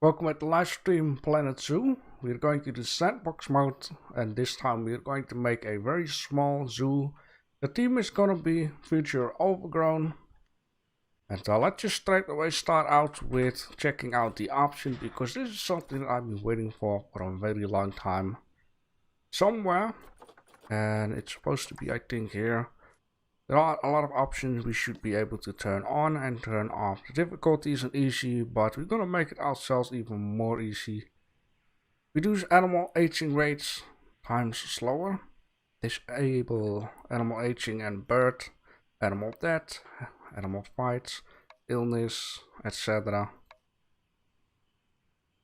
Welcome at the live stream Planetzoo. We're going to the sandbox mode, and this time we're going to make a very small zoo. The theme is gonna be future Overgrown. And let's just straight away start out with checking out the options, because this is something that I've been waiting for a very long time. Somewhere, and it's supposed to be, I think, here. There are a lot of options we should be able to turn on and turn off. The difficulty isn't easy, but we're gonna make it ourselves even more easy. Reduce animal aging rates times slower. Disable animal aging and birth, animal death, animal fights, illness, etc.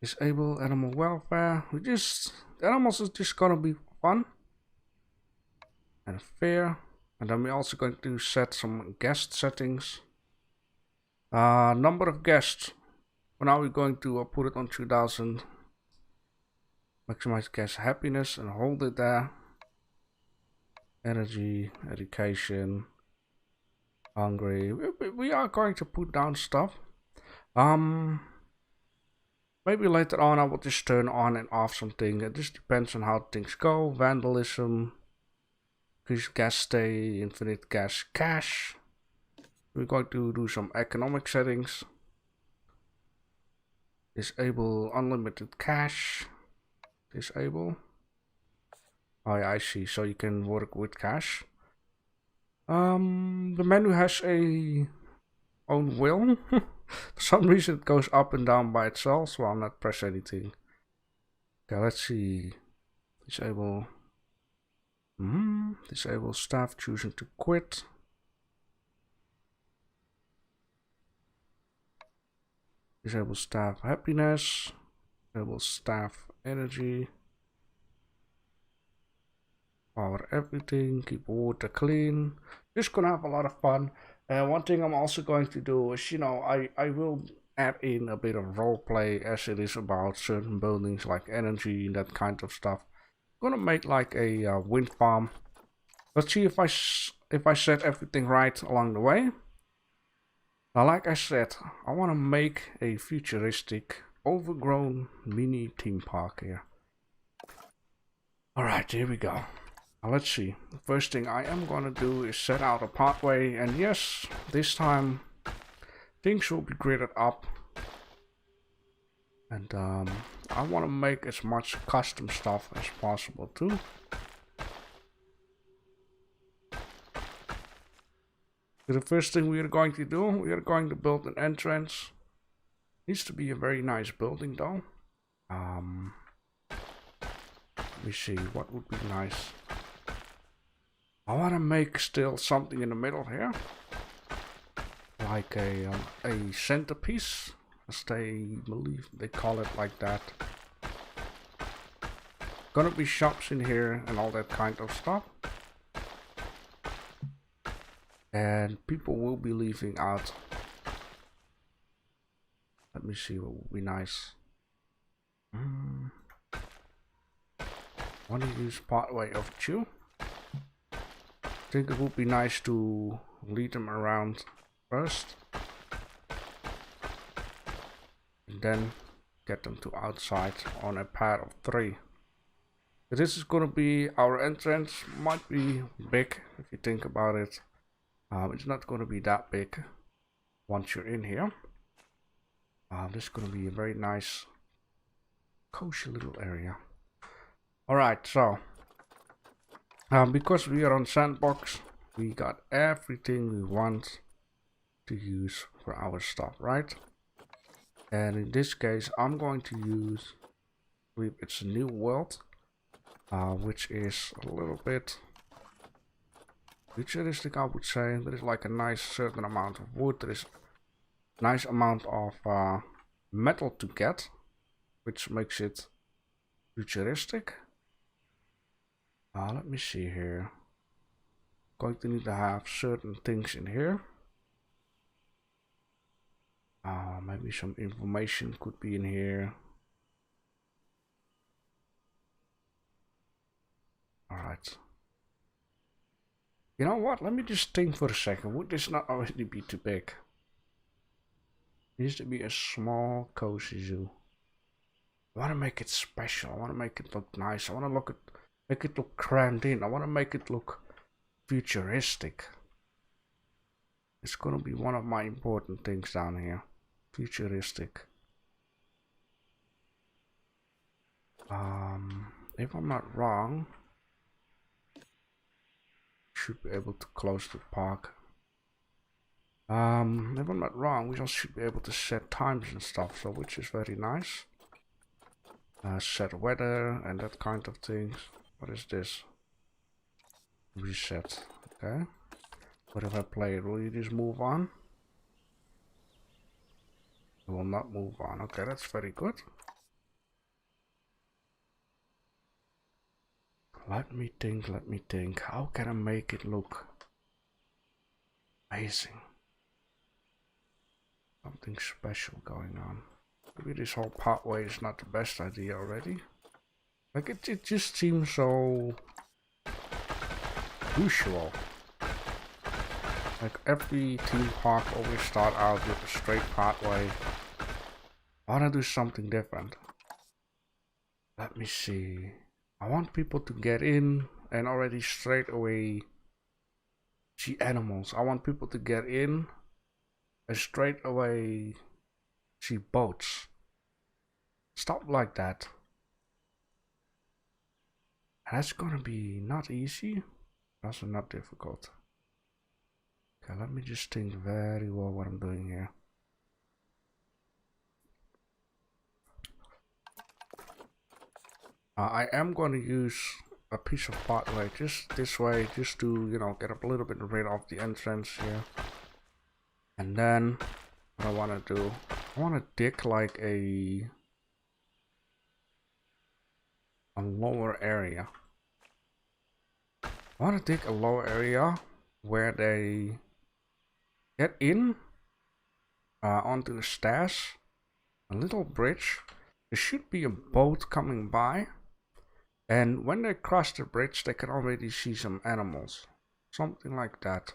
Disable animal welfare. The animals is just gonna be fun and fair. And then we're also going to set some guest settings. Number of guests. For now we're going to put it on 2000. Maximize guest happiness and hold it there. Energy, education, hungry. We are going to put down stuff. Maybe later on I will just turn on and off something. It just depends on how things go. Vandalism. Increase gas stay, infinite gas cache. We're going to do some economic settings. Disable unlimited cache. Disable. Oh yeah, I see. So you can work with cache. The menu has a own will. For some reason it goes up and down by itself, so I'll not press anything. Okay, let's see. Disable. Disable staff choosing to quit. Disable staff happiness. Disable staff energy. Power everything. Keep water clean. Just gonna have a lot of fun. One thing I'm also going to do is, I will add in a bit of roleplay as it is about certain buildings like energy and that kind of stuff. Gonna make like a wind farm. Let's see if I set everything right along the way. Now, like I said, I want to make a futuristic, overgrown mini theme park here. Alright, here we go. Now let's see. The first thing I am gonna do is set out a pathway, and yes, this time things will be gridded up. And I want to make as much custom stuff as possible too. So the first thing we are going to do, we are going to build an entrance. Needs to be a very nice building though. Let me see, what would be nice. I want to make still something in the middle here. Like a centerpiece. As they believe they call it like that. Gonna be shops in here and all that kind of stuff. And people will be leaving out. Let me see what would be nice. Want to use pathway of two. I think it would be nice to lead them around first. Then get them to outside on a pair of 3. This is gonna be our entrance. Might be big if you think about it. It's not gonna be that big once you're in here. This is gonna be a very nice, cozy little area. Alright, so because we are on sandbox, we got everything we want to use for our stuff, right? And in this case, I'm going to use, I believe it's a new world, which is a little bit futuristic, I would say. There is like a nice certain amount of wood. There is a nice amount of metal to get, which makes it futuristic. Let me see here. Going to need to have certain things in here. Maybe some information could be in here. Alright. You know what? Let me just think for a second. Would this not already be too big? It needs to be a small, cozy zoo. I want to make it special. I want to make it look nice. I want to make it look crammed in. I want to make it look futuristic. It's gonna be one of my important things down here. Futuristic. If I'm not wrong, should be able to close the park. If I'm not wrong, we just should be able to set times and stuff, so which is very nice. Set weather and that kind of things. What is this? Reset. Okay. What if I play it? Will you just move on? It will not move on. Okay, that's very good. Let me think. How can I make it look amazing? Something special going on. Maybe this whole pathway is not the best idea already. Like it just seems so usual. Like every theme park always start out with a straight pathway. I wanna do something different. Let me see. I want people to get in and already straight away see animals. I want people to get in and straight away see boats. Stuff like that. That's gonna be not easy, also not difficult. Okay, let me just think very well what I'm doing here. I am going to use a piece of pathway just this way, just to, you know, get a little bit rid of the entrance here. And then what I want to do, I want to dig like a lower area. I want to dig a lower area where they get in onto the stairs, a little bridge. There should be a boat coming by, and when they cross the bridge they can already see some animals, something like that.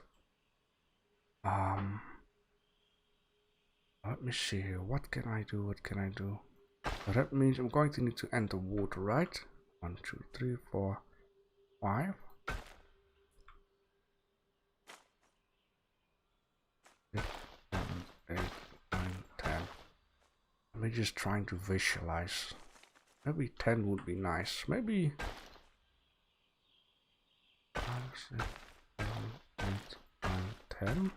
Let me see here. What can I do? So that means I'm going to need to enter water, right? 1, 2, 3, 4, 5. 6, 7, 8, 9, 10. I'm just trying to visualize. Maybe 10 would be nice. Maybe 5, 6, 7, 8, 9, 10.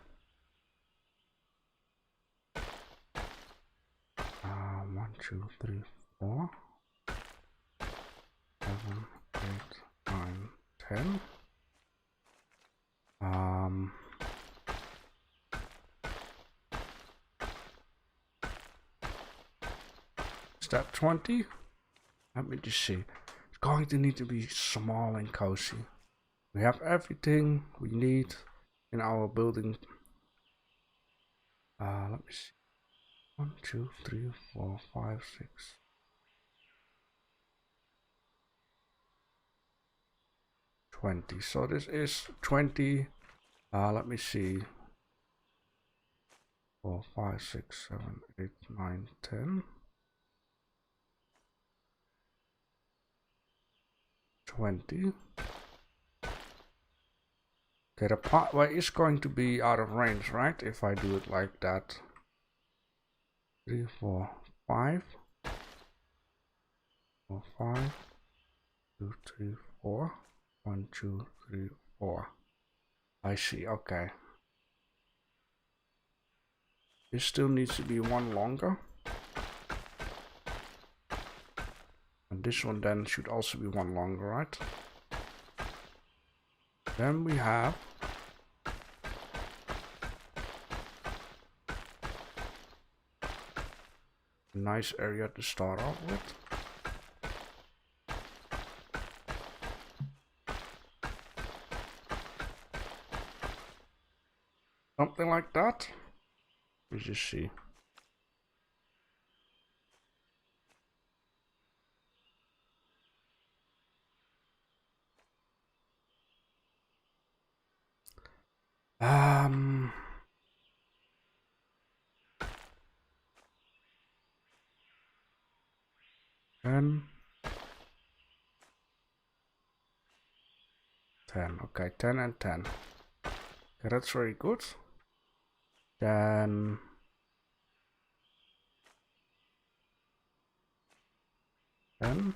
1, 2, 3, 4, 7, 8, 9, 10. Is that 20? Let me just see. It's going to need to be small and cozy. We have everything we need in our building. Let me see. 1, 2, 3, 4, 5, 6. 20. So this is 20. Let me see. 4, 5, 6, 7, 8, 9, 10. 20. Okay, the pathway is going to be out of range, right? If I do it like that. 3, 4, 5. 4, 5. 2, 3, 4. 1, 2, 3, 4. I see, okay. This still needs to be one longer. And this one then should also be one longer, right? Then we have a nice area to start off with. Something like that. Let's just see. 10. 10. Okay, 10 and 10. Okay, that's very good. Then 10.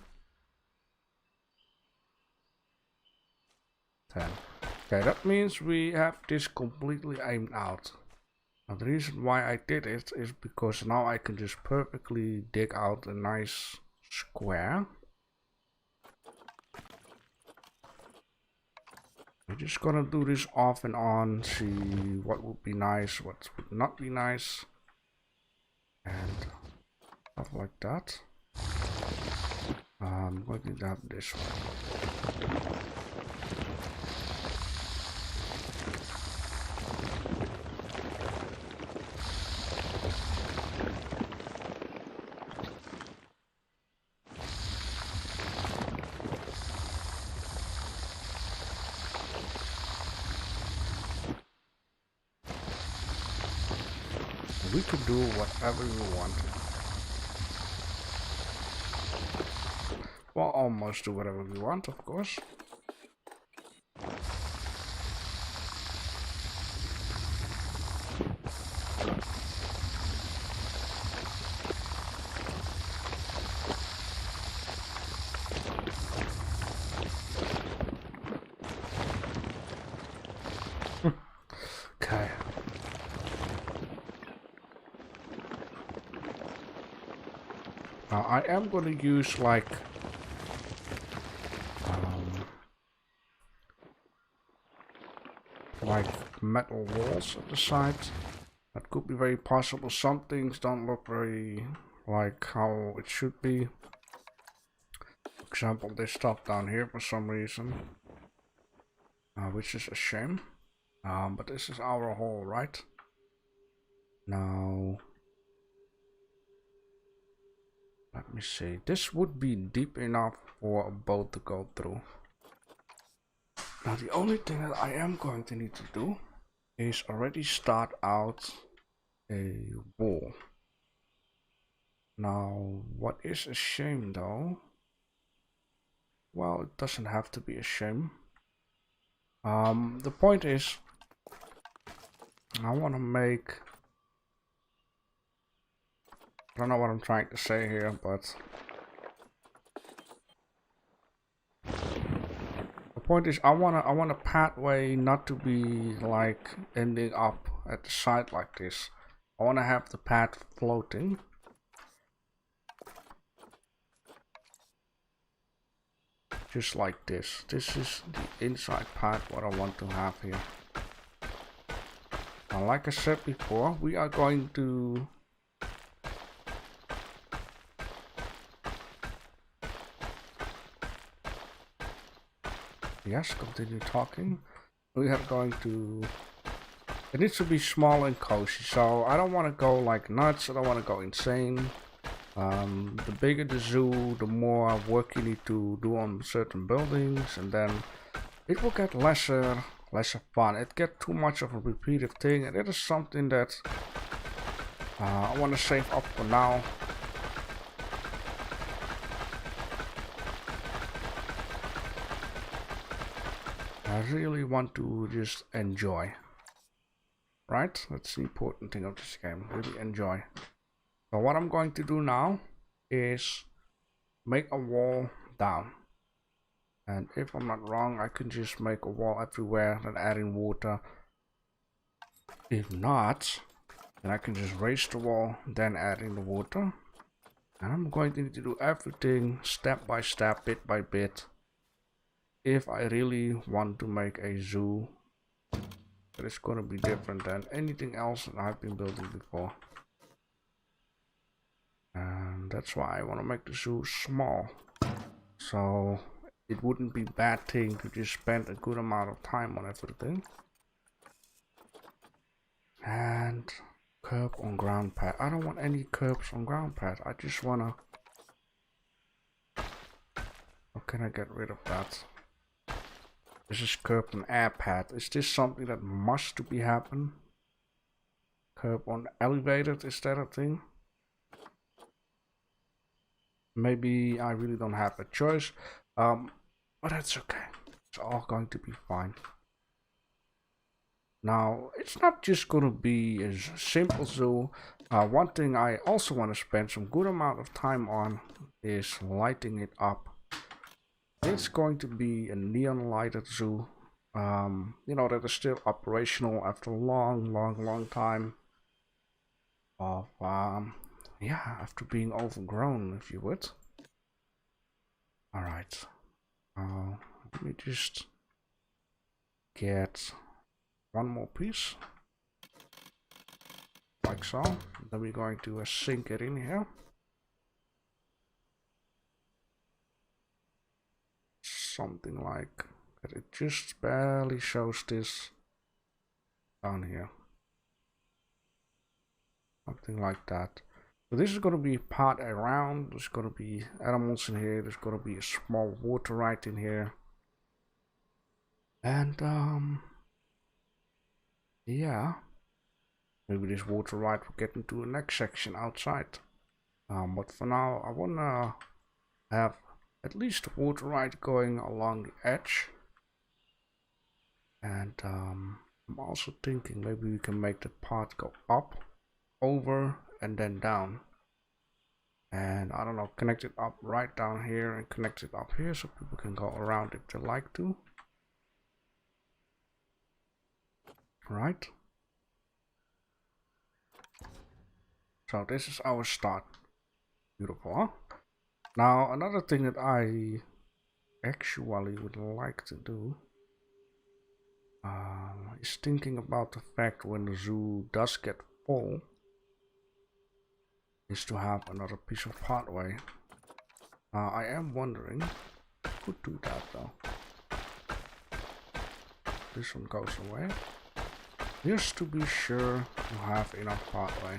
10. Okay, that means we have this completely aimed out. Now the reason why I did it is because now I can just perfectly dig out a nice square. We're just gonna do this off and on, see what would be nice, what would not be nice, and stuff like that. I'm going to have this one. We could do whatever we want. Well, almost do whatever we want, of course. Okay. Now I am going to use like metal walls at the side. That could be very possible. Some things don't look very like how it should be. For example, this stuff down here for some reason, which is a shame. But this is our hole, right? Now, let me see. This would be deep enough for a boat to go through. Now, the only thing that I am going to need to do is already start out a wall. Now, what is a shame though? Well, it doesn't have to be a shame. The point is, I want to make... I don't know what I'm trying to say here, but... the point is, I want a pathway not to be like ending up at the side like this. I want to have the path floating. Just like this. This is the inside part what I want to have here. Now, like I said before, we are going to yes, continue talking. We are going to... it needs to be small and cozy, so I don't want to go like nuts, I don't want to go insane. The bigger the zoo, the more work you need to do on certain buildings, and then it will get lesser fun. It gets too much of a repeated thing, and it is something that I want to save up for now. I really want to just enjoy. Right? That's the important thing of this game. Really enjoy. So what I'm going to do now is make a wall down. And if I'm not wrong, I can just make a wall everywhere and add in water. If not, then I can just raise the wall, then add in the water. And I'm going to need to do everything step by step, bit by bit, if I really want to make a zoo that is going to be different than anything else that I've been building before. And that's why I want to make the zoo small, so it wouldn't be a bad thing to just spend a good amount of time on everything. And curb on ground pad. I don't want any curbs on ground pad. I just want to... how can I get rid of that? This is curb on air pad. Is this something that must to be happen? Curb on elevated, is that a thing? Maybe I really don't have a choice, but that's okay. It's all going to be fine. Now, it's not just going to be a simple zoo. One thing I also want to spend some good amount of time on is lighting it up. It's going to be a neon lighted zoo. You know, that is still operational after a long time of, yeah, after being overgrown, if you would. Alright, let me just get one more piece, like so. Then we're going to sink it in here. Something like that. It just barely shows this down here. Something like that. So this is going to be part around. There's going to be animals in here. There's going to be a small water ride in here. And yeah, maybe this water ride will get into the next section outside. But for now, I wanna have at least a water ride going along the edge. And I'm also thinking maybe we can make the path go up, over, and then down. And I don't know, connect it up right down here and connect it up here so people can go around if they like to. Right. So this is our start. Beautiful, huh? Now another thing that I actually would like to do is thinking about the fact when the zoo does get full is to have another piece of pathway. I am wondering, I could do that though. This one goes away. Just to be sure to have enough pathway.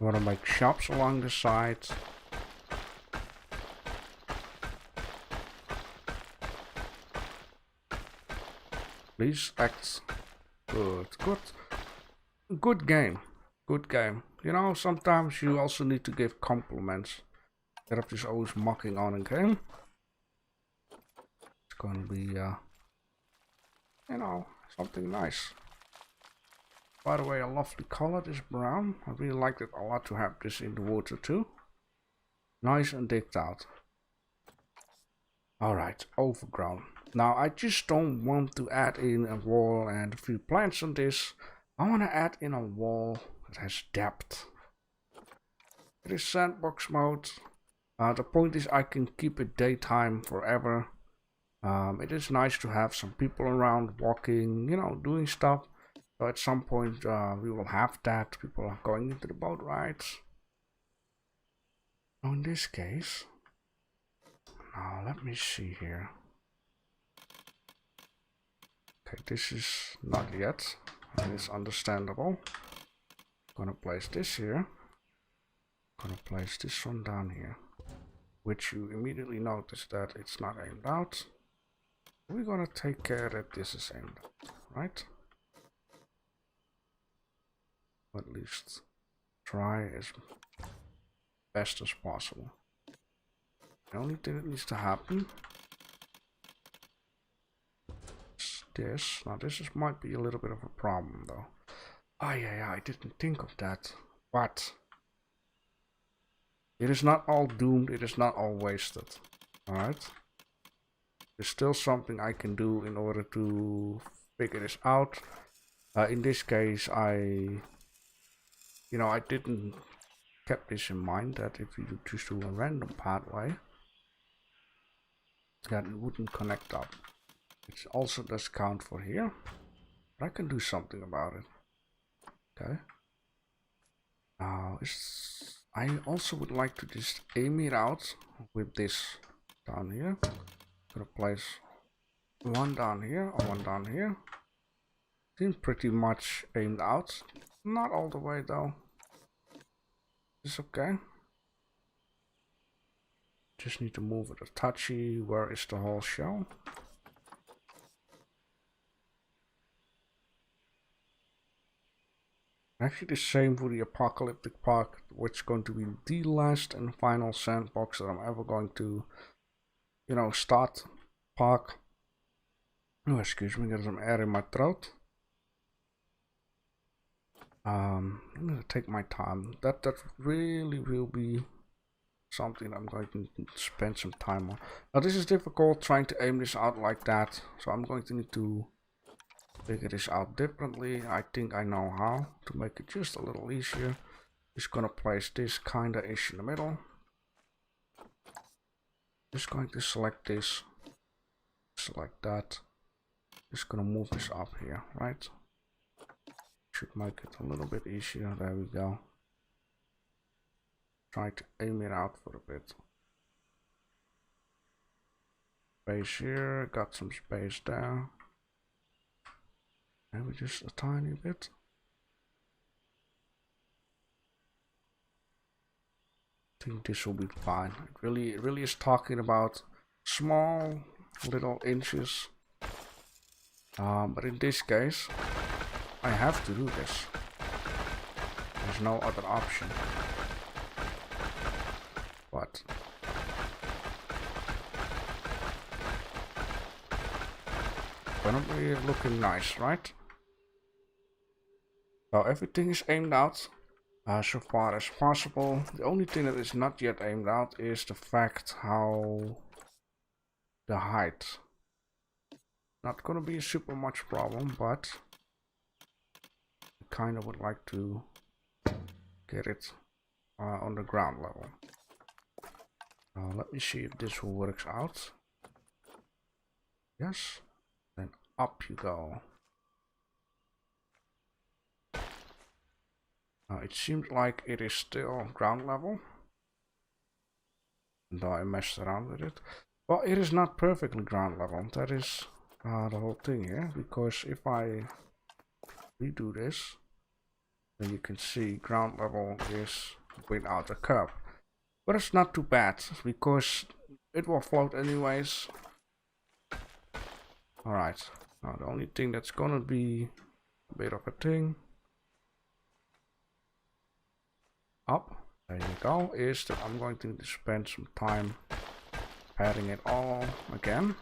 I want to make shops along the sides. Please act good. Good game. Good game. You know, sometimes you also need to give compliments instead of just always mocking on a game. It's gonna be, you know, something nice. By the way, a lovely color, this brown. I really liked it a lot to have this in the water too. Nice and digged out. Alright, overgrown. Now, I just don't want to add in a wall and a few plants on this. I want to add in a wall that has depth. It is sandbox mode. The point is I can keep it daytime forever. It is nice to have some people around walking, you know, doing stuff. So at some point we will have that. People are going into the boat rides. Now in this case, now let me see here. Okay, this is not yet. It is understandable. I'm gonna place this here. I'm gonna place this one down here, which you immediately notice that it's not aimed out. We're gonna take care that this is aimed out, right? At least try as best as possible. The only thing that needs to happen is this. Now this might be a little bit of a problem though. Oh yeah, I didn't think of that. But it is not all doomed, it is not all wasted. Alright. There's still something I can do in order to figure this out. In this case, I didn't kept this in mind that if you just do a random pathway, that it wouldn't connect up. It also does count for here, but I can do something about it. Okay. Now, I also would like to just aim it out with this down here. Gonna place one down here or one down here. Seems pretty much aimed out. Not all the way though. It's okay. Just need to move it a touchy. Where is the whole shell? Actually the same for the apocalyptic park, which is going to be the last and final sandbox that I'm ever going to, you know, start park. Oh, excuse me, there's some air in my throat. I'm gonna take my time. That really will be something I'm going to spend some time on. Now this is difficult trying to aim this out like that, so I'm going to need to figure this out differently. I think I know how to make it just a little easier. Just gonna place this kinda ish in the middle. Just going to select this, select that. Just gonna move this up here, right? Should make it a little bit easier. There we go. Try to aim it out for a bit. Space here, got some space there. Maybe just a tiny bit. I think this will be fine. It really is talking about small little inches. But in this case, I have to do this. There's no other option. But gonna be looking nice, right? So everything is aimed out so far as possible. The only thing that is not yet aimed out is the fact how the height. Not gonna be a super much problem, but I kind of would like to get it on the ground level. Let me see if this works out. Yes, then up you go. It seems like it is still ground level, though I messed around with it. Well, it is not perfectly ground level. That is the whole thing here, because if I redo this, then you can see ground level is without a curve. But it's not too bad, because it will float anyways. Alright, now the only thing that's gonna be a bit of a thing up, there you go, is that I'm going to need to spend some time padding it all again.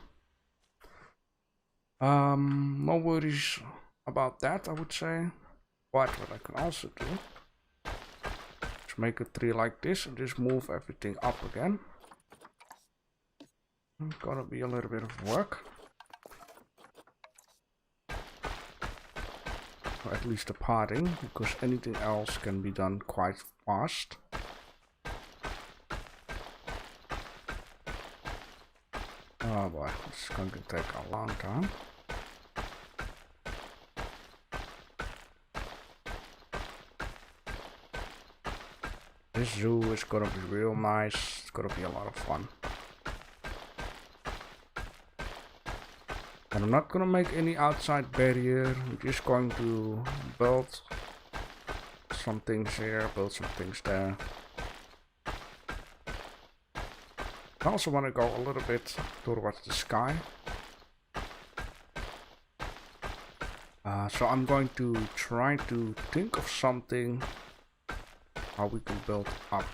No worries about that, I would say. But what I can also do is make a tree like this and just move everything up again. It's gonna be a little bit of work. Or at least the parting, because anything else can be done quite fast. Oh boy, this is going to take a long time. This zoo is gonna be real nice. It's gonna be a lot of fun. And I'm not gonna make any outside barrier. I'm just going to build some things here, build some things there. I also want to go a little bit towards the sky. So I'm going to try to think of something how we can build up.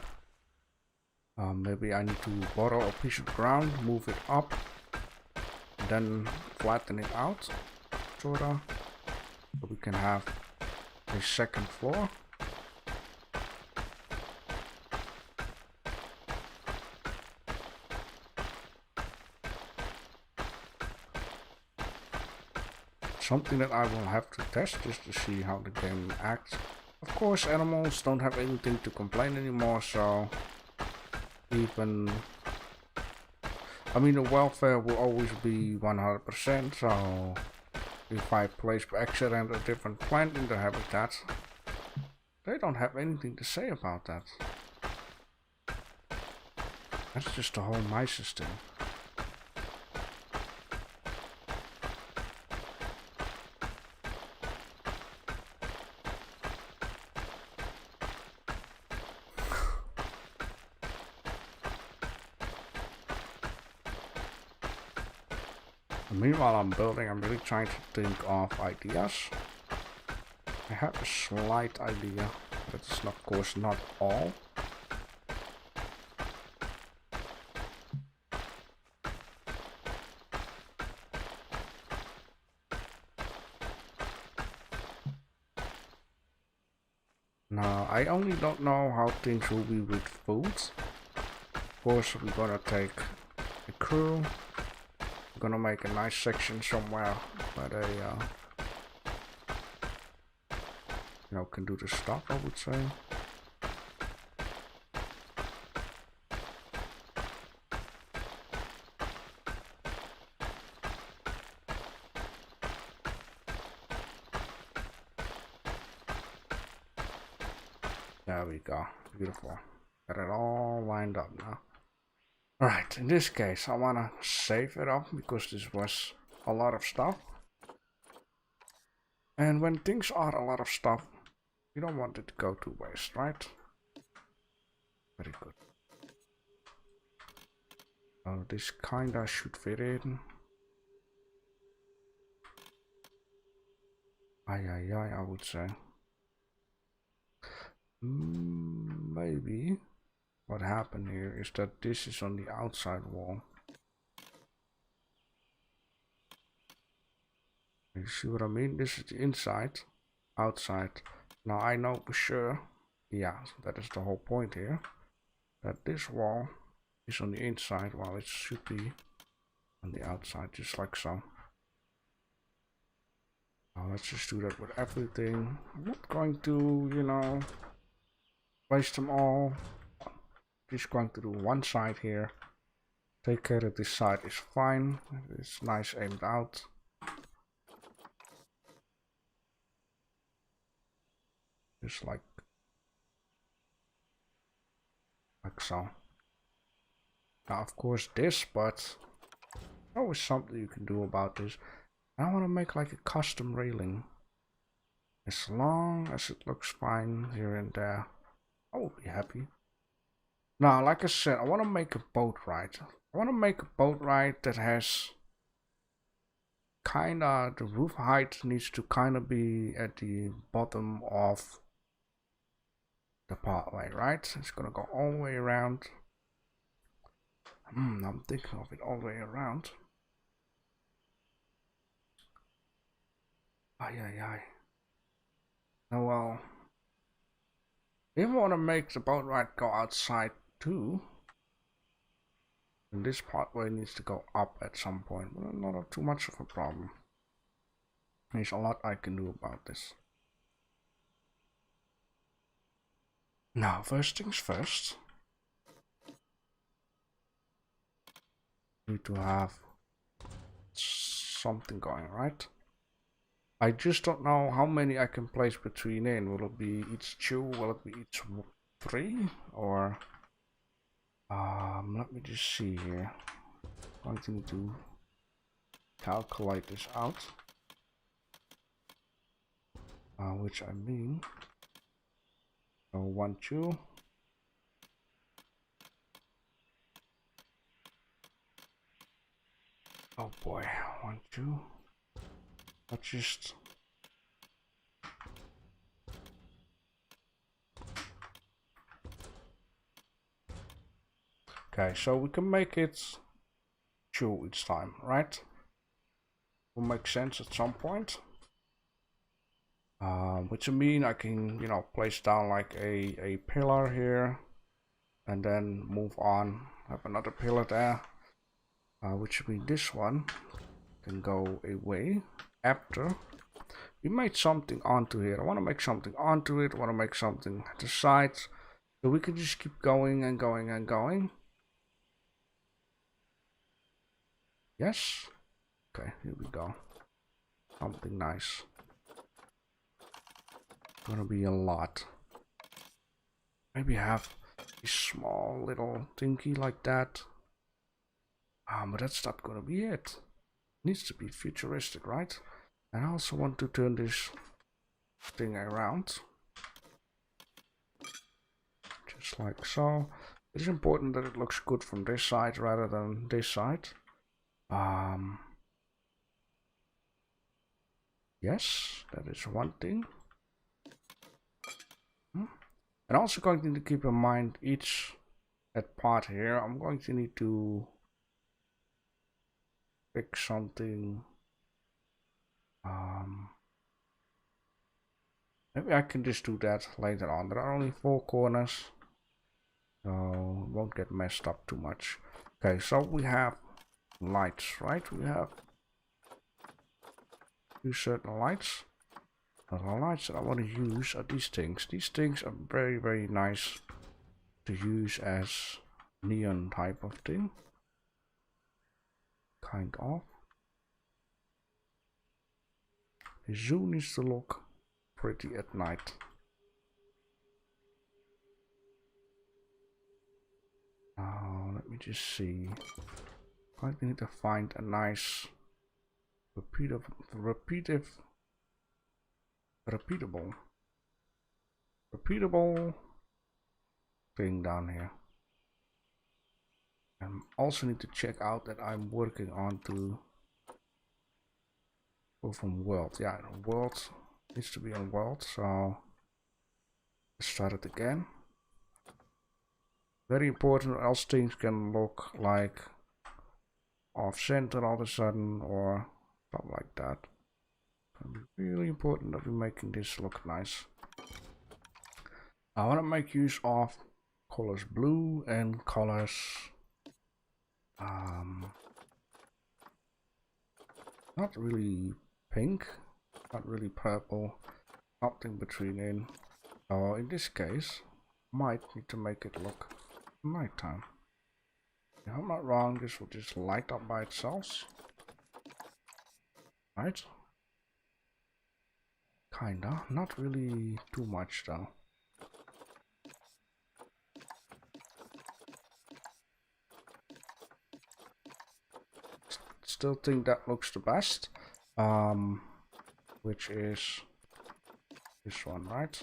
Maybe I need to borrow a piece of ground, move it up, then flatten it out, sorta, so we can have a second floor. Something that I will have to test just to see how the game acts. Of course, animals don't have anything to complain anymore, so even, I mean, the welfare will always be 100%, so if I place by accident a different plant in their habitat, they don't have anything to say about that. That's just the whole my system. Meanwhile I'm building, I'm really trying to think of ideas. I have a slight idea. That's of course not all. Now, I only don't know how things will be with food. Of course, we're gonna take a crew. We're gonna make a nice section somewhere where they, you know, can do the stuff, I would say. There we go. Beautiful. Got it all lined up now. Alright, in this case, I want to save it up because this was a lot of stuff. And when things are a lot of stuff, you don't want it to go to waste, right? Very good. So this kinda should fit in. I would say. Maybe what happened here is that this is on the outside wall. You see what I mean? This is the inside, outside. Now I know for sure, yeah, that is the whole point here, that this wall is on the inside while it should be on the outside, just like so. Now let's just do that with everything. I'm not going to, you know, waste them all. Just going to do one side here. Take care that this side is fine. It's nice aimed out. Just like so. Now of course this, but there's always something you can do about this. I want to make like a custom railing. As long as it looks fine here and there, I will be happy. Now, like I said, I want to make a boat ride. I want to make a boat ride that has kinda, the roof height needs to kinda be at the bottom of the pathway, right? It's gonna go all the way around. I'm thinking of it all the way around. Ay. Oh well. If I want to make the boat ride go outside too, then this pathway needs to go up at some point, but not too much of a problem. There's a lot I can do about this. Now, first things first. Need to have something going, right? I just don't know how many I can place between in. Will it be each 2? Will it be each 3? Or let me just see here. I'm going to calculate this out. Which I mean, so 1, 2. Oh boy, 1, 2. Let's just okay, so we can make it 2 each time, right? Will make sense at some point. Which I mean I can, you know, place down like a pillar here and then move on, have another pillar there, which means this one can go away after we made something onto here. I want to make something onto it. I want to make something at the sides, so we can just keep going and going and going. Yes. Okay, here we go. Something nice. Gonna be a lot. Maybe have a small little thingy like that. But that's not gonna be it. Needs to be futuristic, right? And I also want to turn this thing around. Just like so. It's important that it looks good from this side rather than this side. Yes, that is one thing. And also going to need to keep in mind each that part here, I'm going to need to fix something. Maybe I can just do that later on. There are only 4 corners, so it won't get messed up too much. Okay, so we have lights, right? We have 2 certain lights. Now the lights that I want to use are these things. These things are very, very nice to use as neon type of thing. Kind of. The zoo needs to look pretty at night. Let me just see. I need to find a nice repeatable thing down here. And also need to check out that I'm working on to go from world. Yeah, world needs to be on world, so let's start it again. Very important, or else things can look like off center all of a sudden or something like that. It's really important that we're making this look nice. I want to make use of colors blue and colors not really pink, not really purple, something between in. So in this case, might need to make it look nighttime. If I'm not wrong, this will just light up by itself. Right? Kinda, not really too much though. Still think that looks the best, which is this one, right?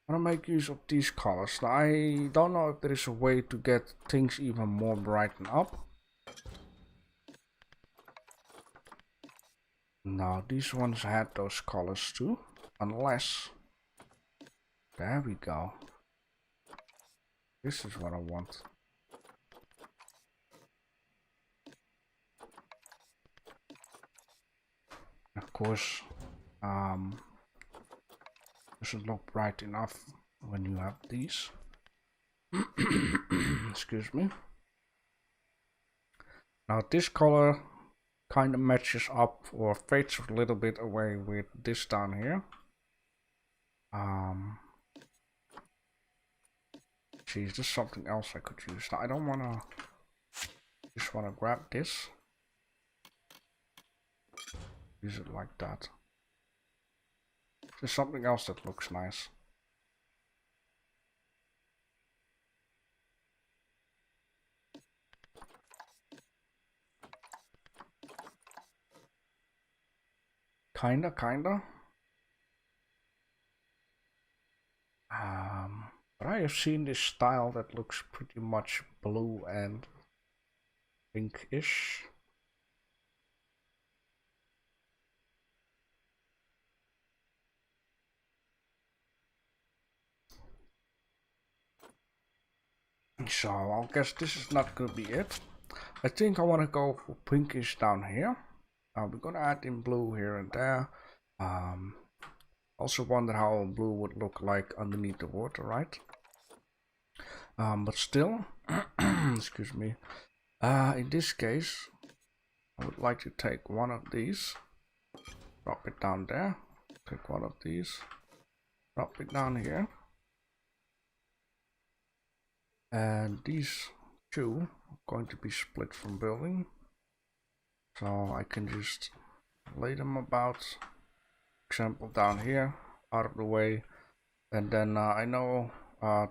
I'm gonna make use of these colors. Now, I don't know if there is a way to get things even more brightened up. Now these ones had those colors too, unless, there we go. This is what I want. Of course, doesn't look bright enough when you have these. Excuse me. Now this color kind of matches up or fades a little bit away with this down here. Geez, there's something else I could use. Now, I don't want to. Just want to grab this. Use it like that. There's something else that looks nice. Kinda. But I have seen this style that looks pretty much blue and pinkish. So I guess this is not gonna be it. I think I want to go for pinkish down here. We're gonna add in blue here and there. Also wonder how blue would look like underneath the water, right? But still, excuse me. In this case, I would like to take one of these, drop it down there. Take one of these, drop it down here. And these two are going to be split from building. So I can just lay them about, example down here, out of the way. And then I know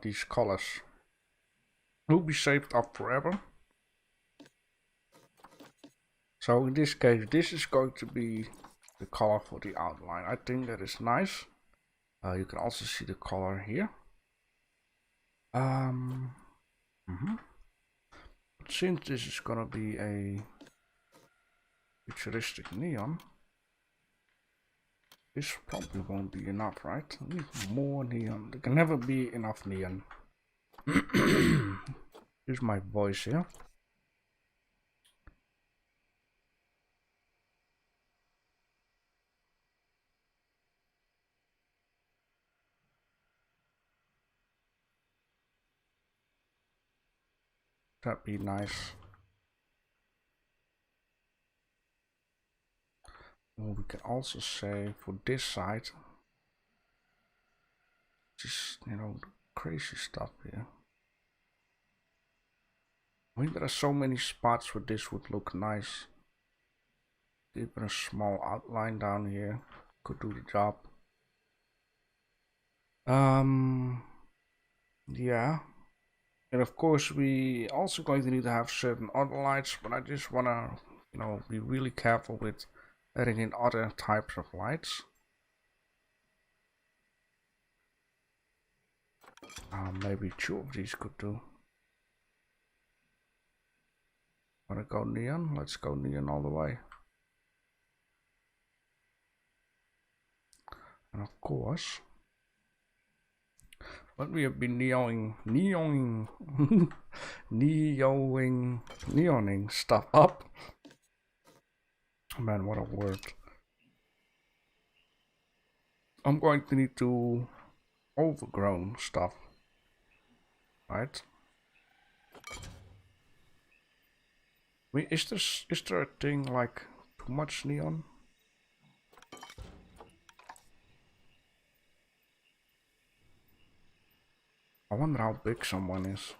these colors will be saved up forever. So in this case, this is going to be the color for the outline. I think that is nice. You can also see the color here. Since this is gonna be a futuristic neon, This probably won't be enough, right? I need more neon. There can never be enough neon. Here's my voice here. That'd be nice. Well, we can also say for this side, just, you know, crazy stuff here. I mean, there are so many spots where this would look nice. Even a small outline down here could do the job. Yeah. And of course, we also going to need to have certain other lights, but I just wanna, you know, be really careful with adding in other types of lights. Maybe 2 of these could do. Wanna go neon? Let's go neon all the way. And of course, what we have been neoning stuff up. Man, what a word. I'm going to need to overgrown stuff, right? I mean, is there a thing like too much neon? I wonder how big someone is.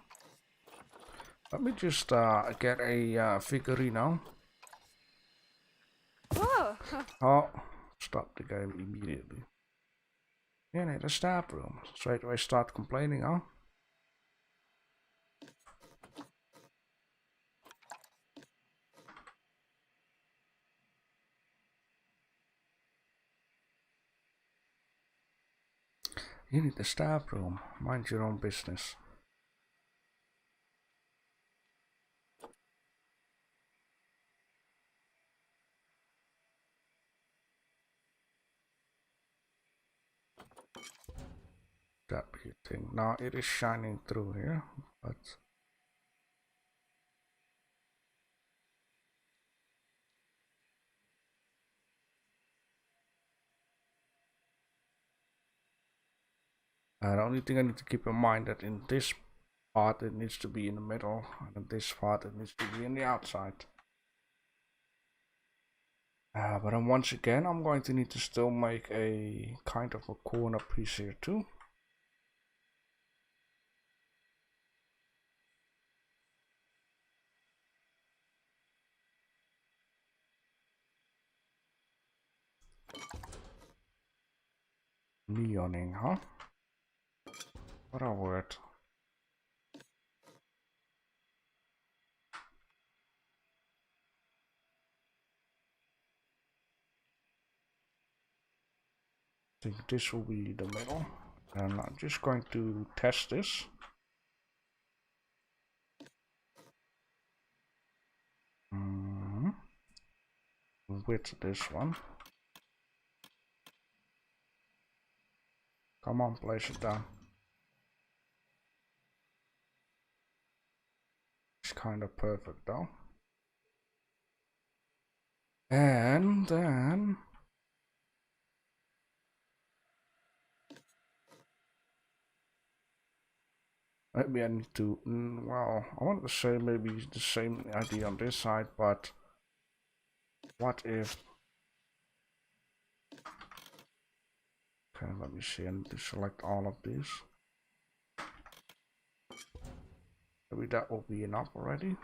Let me just get a figurino. Whoa. Oh, stop the game immediately. Yeah, need a staff room. Straight away start complaining, huh? You need the staff room. Mind your own business. That be a thing. Now it is shining through here, but the only thing I need to keep in mind that in this part it needs to be in the middle, and in this part it needs to be in the outside. But then once again, I'm going to need to still make a kind of a corner piece here too. Neoning, huh? What a word. I think this will be the middle. And I'm just going to test this. With this one. Come on, place it down. It's kind of perfect though. And then maybe I need to, well, I want to say maybe the same idea on this side, but what if, okay, let me see, I need to select all of these. Maybe that will be enough already.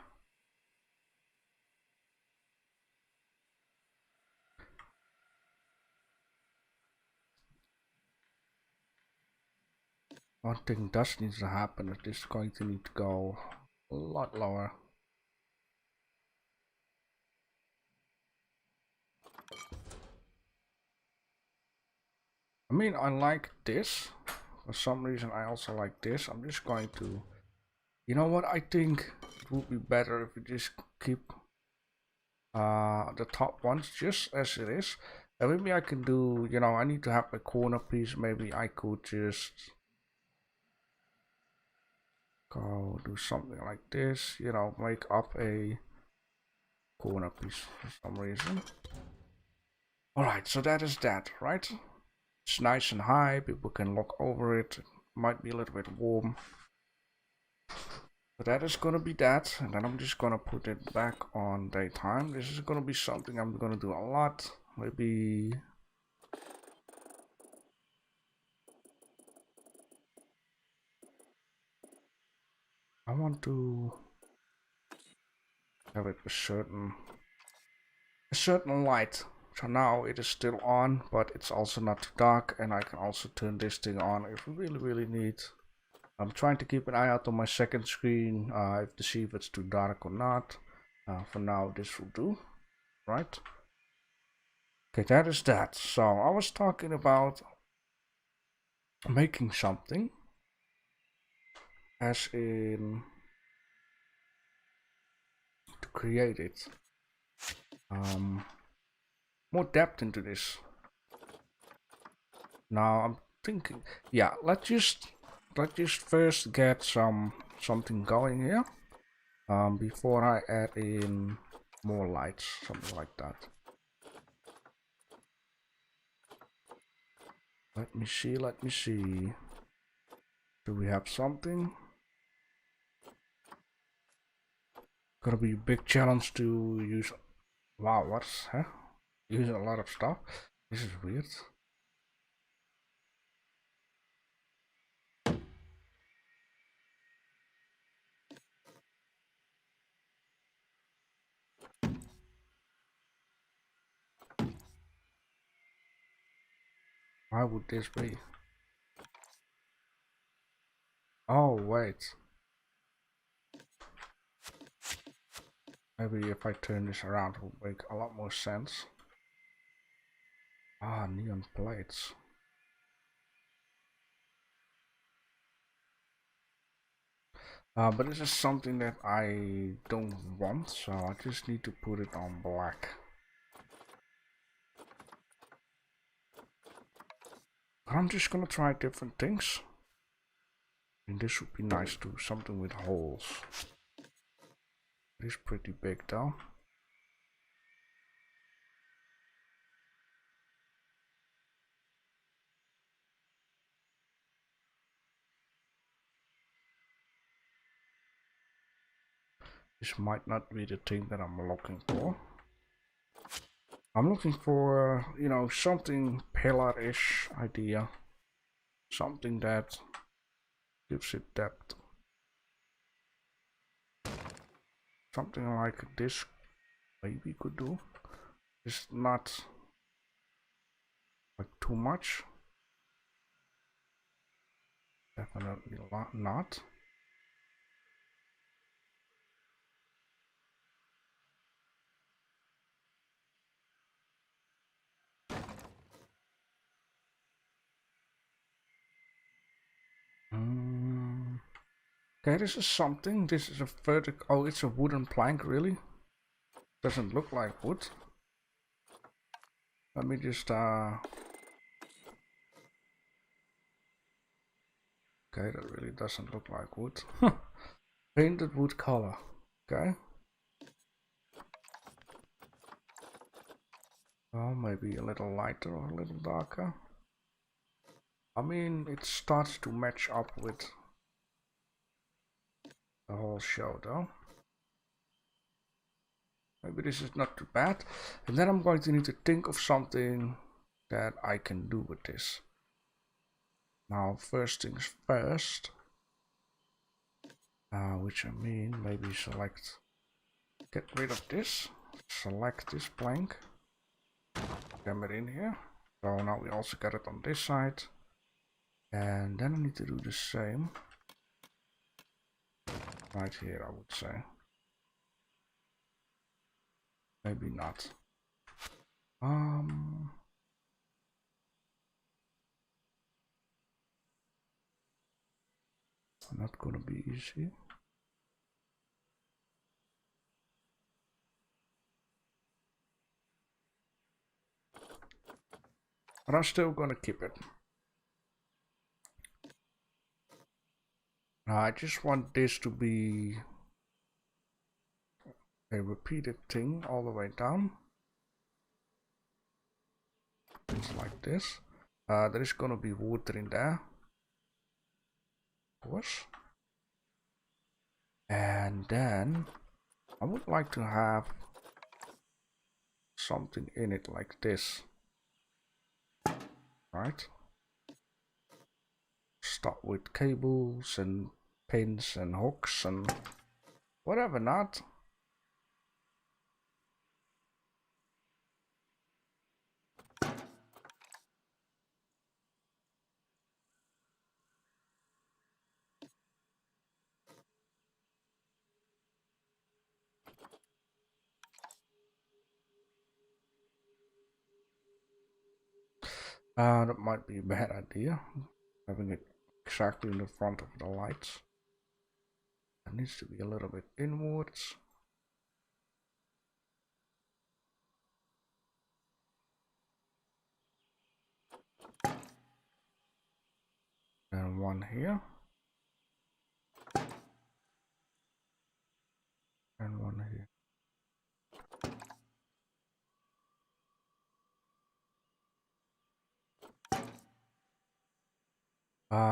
One thing does need to happen is this is going to need to go a lot lower. I mean, I like this. For some reason, I also like this. I'm just going to, you know what? I think it would be better if we just keep the top ones just as it is, And maybe I can do, you know, I need to have a corner piece. Maybe I could just go do something like this, you know, make up a corner piece for some reason. Alright, so that is that, right? It's nice and high, people can look over it. It might be a little bit warm. But that is gonna be that, and then I'm just gonna put it back on daytime. This is gonna be something I'm gonna do a lot. Maybe I want to have it a certain light. So now it is still on, but it's also not too dark, and I can also turn this thing on if we really need. I'm trying to keep an eye out on my second screen to see if it's too dark or not. For now, this will do, right? Okay, that is that. So I was talking about making something, as in to create it. More depth into this. Now I'm thinking, yeah, let's just first get something going here. Before I add in more lights, something like that. Let me see. Do we have something? Gonna be a big challenge to use. Wow, what's huh? Use a lot of stuff. This is weird. Why would this be? Oh wait. Maybe if I turn this around, it will make a lot more sense. Ah, neon plates. But this is something that I don't want, so I just need to put it on black. I'm just gonna try different things. And this would be nice too, something with holes. It is pretty big though. This might not be the thing that I'm looking for. I'm looking for, you know, something pillar-ish idea. Something that gives it depth. Something like this maybe could do. It's not like too much. Definitely not. Okay, this is something. This is a vertical. Oh, it's a wooden plank, really? Doesn't look like wood. Let me just okay, that really doesn't look like wood. Painted wood color. Okay. Well, maybe a little lighter or a little darker. I mean, it starts to match up with the whole show, though. Maybe this is not too bad. And then I'm going to need to think of something that I can do with this. Now, first things first. Which I mean, maybe select, get rid of this, select this plank, jam it in here. So now we also got it on this side. And then I need to do the same right here, I would say. Maybe not. Not gonna be easy. but I'm still gonna keep it. Now I just want this to be a repeated thing all the way down. It's like this. There is gonna be water in there, of course. And then I would like to have something in it like this, right? Start with cables and pins and hooks and whatever not. That might be a bad idea, having it exactly in the front of the lights. It needs to be a little bit inwards. And one here. And one here.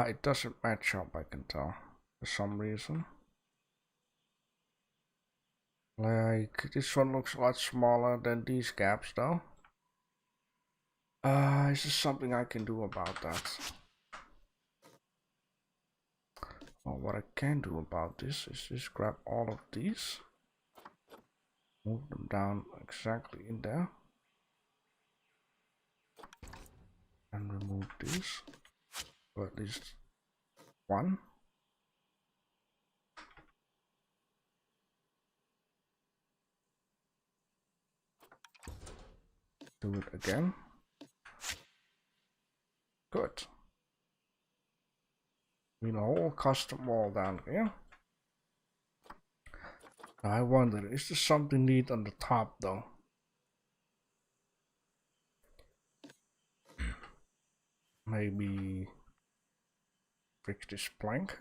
It doesn't match up, I can tell, for some reason. Like, this one looks a lot smaller than these gaps, though. Is there something I can do about that? Well, what I can do about this is just grab all of these, move them down exactly in there, and remove these, or at least one. Do it again. Good. You know, whole custom wall down here. I wonder, is there something neat on the top though? Maybe fix this plank.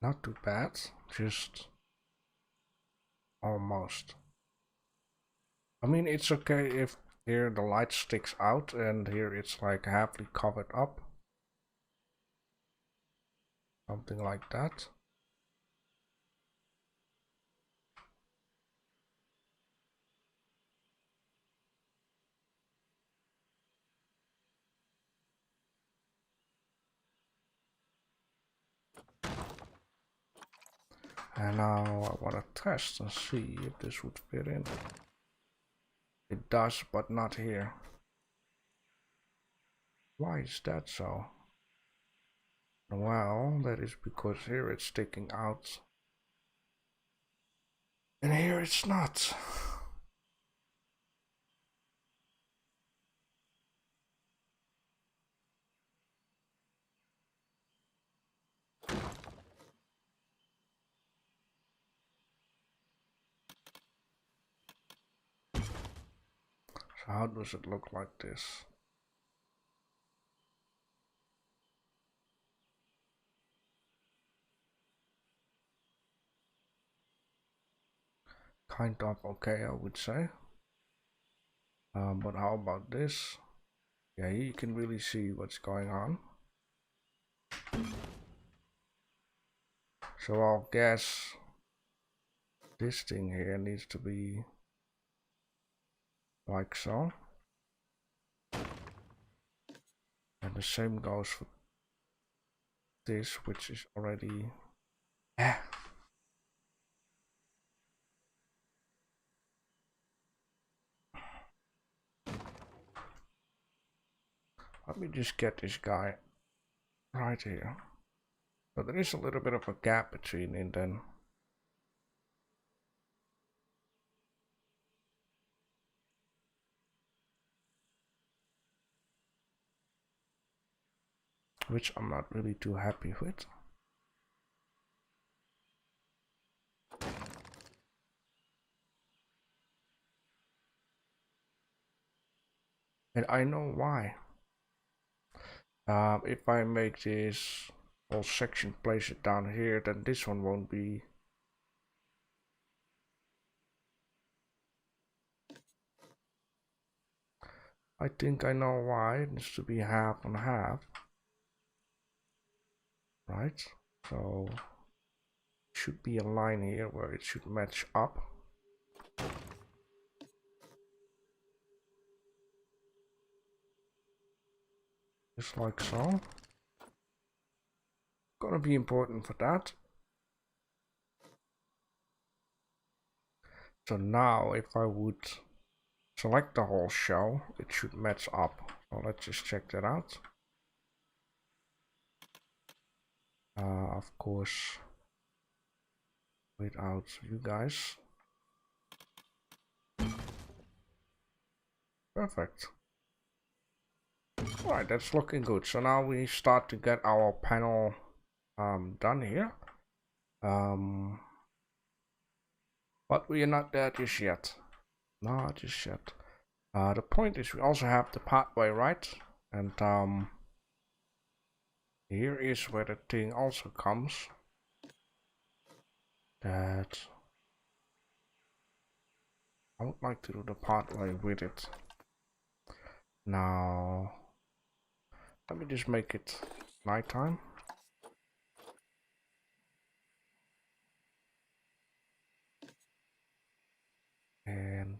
Not too bad, just almost. I mean, it's okay if here the light sticks out and here it's like halfly covered up. Something like that. And now I want to test and see if this would fit in. It does, but not here. Why is that so? Well, that is because here it's sticking out. And here it's not. So how does it look like this? Kind of okay, I would say. But how about this? Yeah, you can really see what's going on. So I'll guess this thing here needs to be like so. And the same goes for this, which is already... Let me just get this guy right here. So there is a little bit of a gap between it then. which I'm not really too happy with. And I know why. If I make this whole section, place it down here, then this one won't be. I think I know why. It needs to be half and half. Right? So should be a line here where it should match up. Just like so. Gonna be important for that. So now if I would select the whole shell, it should match up. So let's just check that out. Of course, without you guys. Perfect. Alright, that's looking good. So now we start to get our panel done here. But we are not there just yet. Not just yet. The point is we also have the pathway, right? And here is where the thing also comes. That I would like to do the pathway with it. Now, let me just make it nighttime. And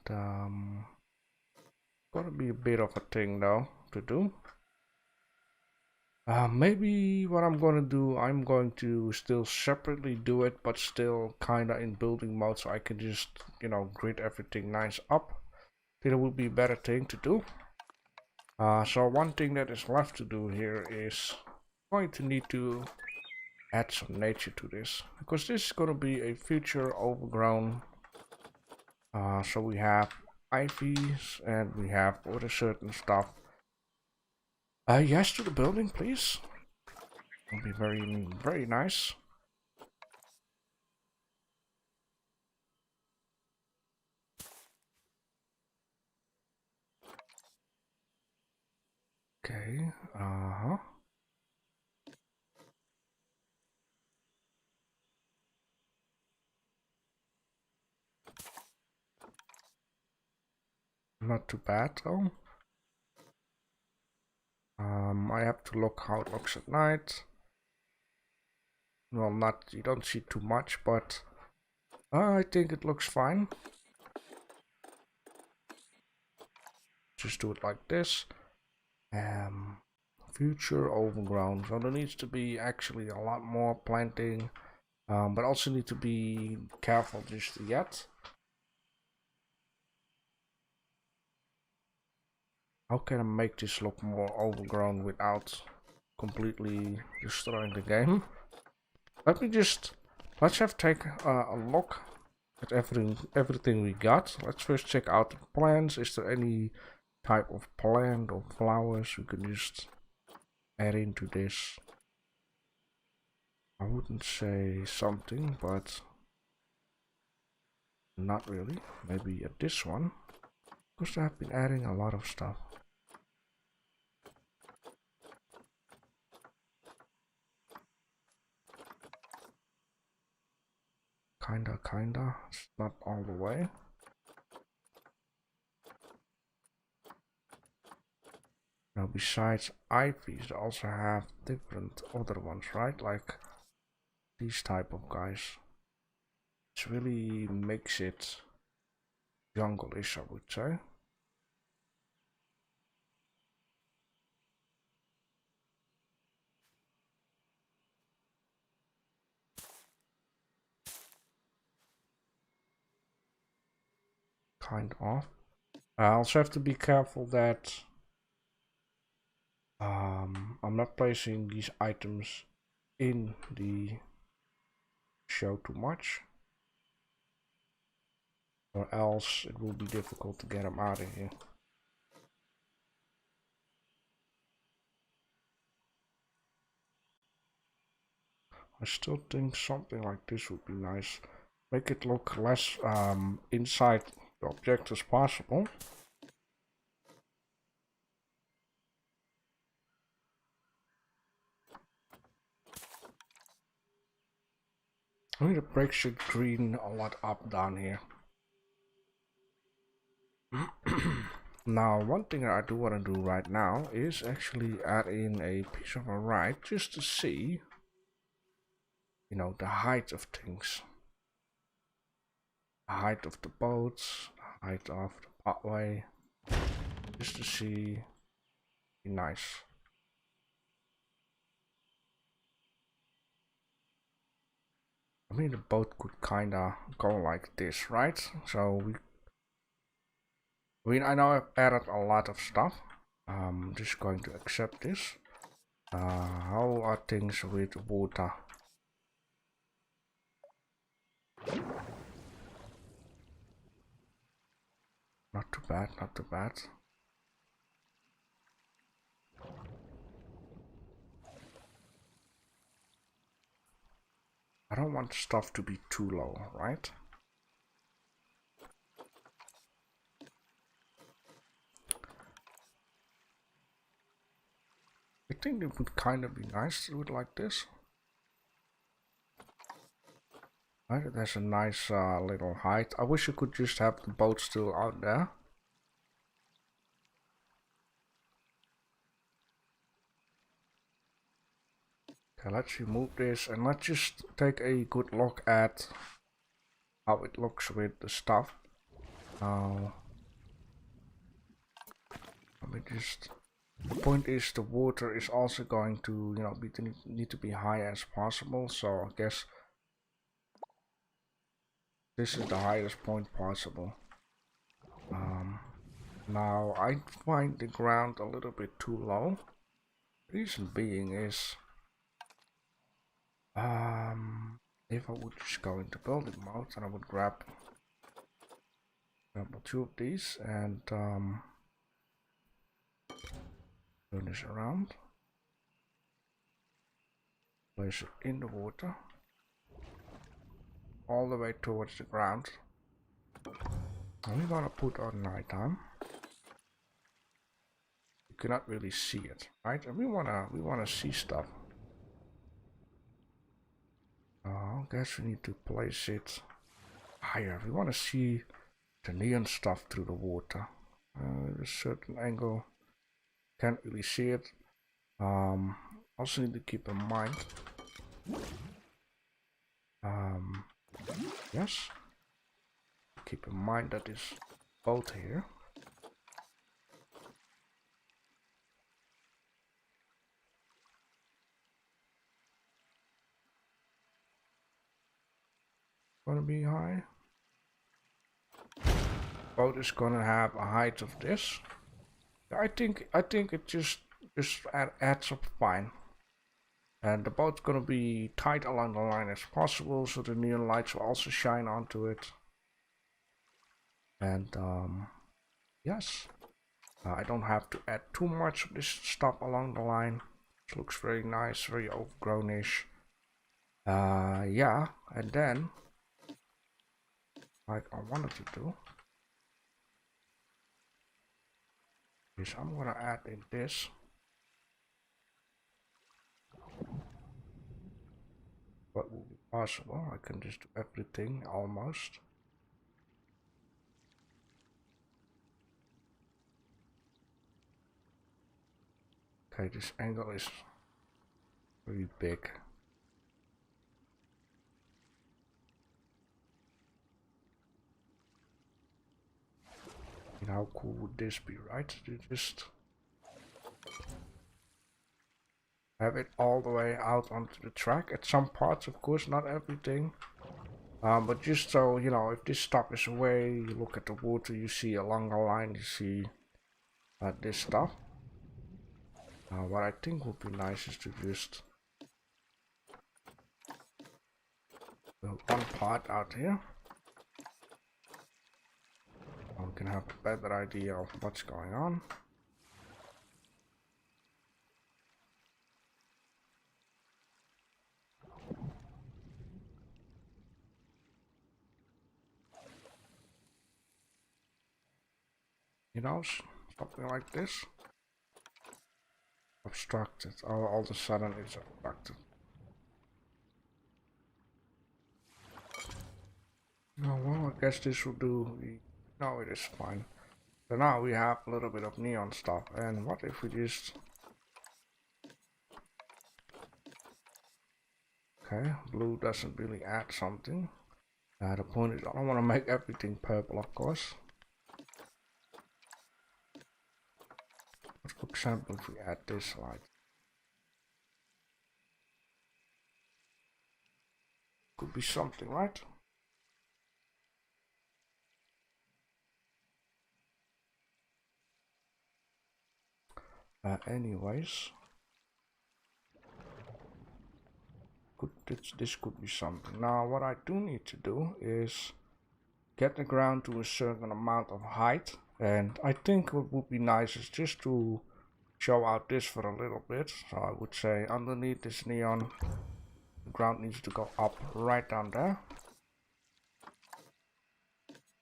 gonna be a bit of a thing though to do. Maybe what I'm gonna do, I'm going to still separately do it, but still kinda in building mode, so I can just, you know, grid everything nice up. I think it would be a better thing to do. So one thing that is left to do here is going to need to add some nature to this, because this is gonna be a future overgrown. So we have ivies and we have other certain stuff. Yes to the building, please. It'll be very, very nice. Okay, Not too bad though. I have to look how it looks at night. Well, not, you don't see too much, but I think it looks fine. Just do it like this. Future overgrown. So there needs to be actually a lot more planting, but also need to be careful just yet. How can I make this look more overgrown without completely destroying the game? Let's have take a look at everything we got. Let's first check out the plants. Is there any type of plant or flowers we can just add into this? I wouldn't say something, but not really. Maybe at this one, because I've been adding a lot of stuff. Kinda. It's not all the way. Now, besides ivies, they also have different other ones, right? Like these type of guys. It really makes it jungle-ish, I would say. Kind of. I also have to be careful that I'm not placing these items in the show too much, or else it will be difficult to get them out of here. I still think something like this would be nice. Make it look less inside the object as possible. I mean, the brake should green a lot up down here. Now, one thing that I do want to do right now is actually add in a piece of a ride just to see, you know, the height of things. The height of the boats, the height of the pathway, just to see. Be nice. I mean, the boat could kinda go like this, right? So I know I've added a lot of stuff. I'm just going to accept this. How are things with water? Not too bad, not too bad. I don't want stuff to be too low, right? I think it would kind of be nice to do it like this. Right, there's a nice little height. I wish you could just have the boat still out there. Okay, let's remove this and let's just take a good look at how it looks with the stuff. Let me just. The point is, the water is also going to, you know, need to be high as possible. So I guess this is the highest point possible. Now I find the ground a little bit too low. Reason being is, if I would just go into building mode and I would grab two of these and turn this around, place it in the water, all the way towards the ground. And we're gonna put on nighttime. You cannot really see it, right? And we wanna see stuff. I guess we need to place it higher. We wanna see the neon stuff through the water. At a certain angle, can't really see it. Also need to keep in mind. Yes. Keep in mind that this boat here gonna be high. Boat is gonna have a height of this. I think it just adds up fine. And the boat's gonna be tight along the line as possible, so the neon lights will also shine onto it. And yes, I don't have to add too much of this stuff along the line. It looks very nice, very overgrown-ish. Yeah, and then, like I wanted to do, is I'm gonna add in this. What will be possible? I can just do everything almost. Okay, this angle is really big. And how cool would this be, right? To just have it all the way out onto the track. At some parts, of course, not everything. But just so, you know, if this stuff is away, you look at the water, you see along the line, you see this stuff. What I think would be nice is to just build one part out here. We can have a better idea of what's going on. You know, something like this. Obstructed. All of a sudden it's obstructed. Oh, well, I guess this will do. No, it is fine. So now we have a little bit of neon stuff. And what if we just... Okay, blue doesn't really add something. The point is I don't want to make everything purple, of course. But for example, if we add this light. Could be something, right? Anyways, this could be something. Now what I do need to do is get the ground to a certain amount of height, and I think what would be nice is just to show out this for a little bit. So I would say underneath this neon, the ground needs to go up right down there.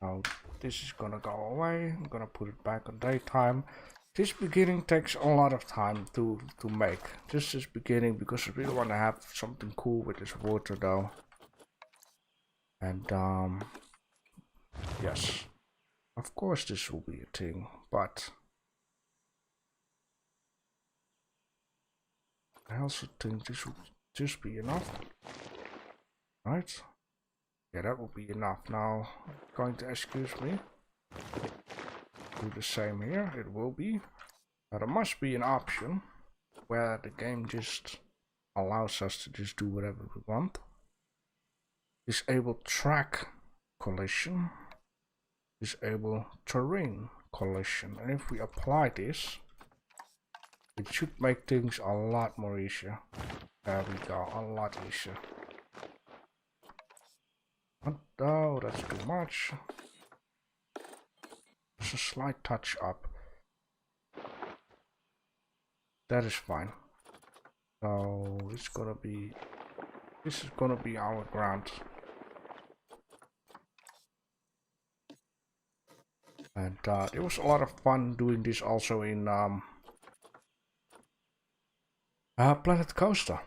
Now this is gonna go away. I'm gonna put it back on daytime. This beginning takes a lot of time to make. Just this beginning, because I really want to have something cool with this water though. And yes, of course this will be a thing, but I also think this would just be enough, right? Yeah, that will be enough. Now, going to excuse me. Do the same here. It will be. Now, there must be an option where the game just allows us to just do whatever we want. Disable track collision. Disable terrain collision. And if we apply this, it should make things a lot more easier. There we go, a lot easier. Oh, that's too much. Just a slight touch up. That is fine. So it's gonna be, this is gonna be our ground. And it was a lot of fun doing this also in Planet Coaster.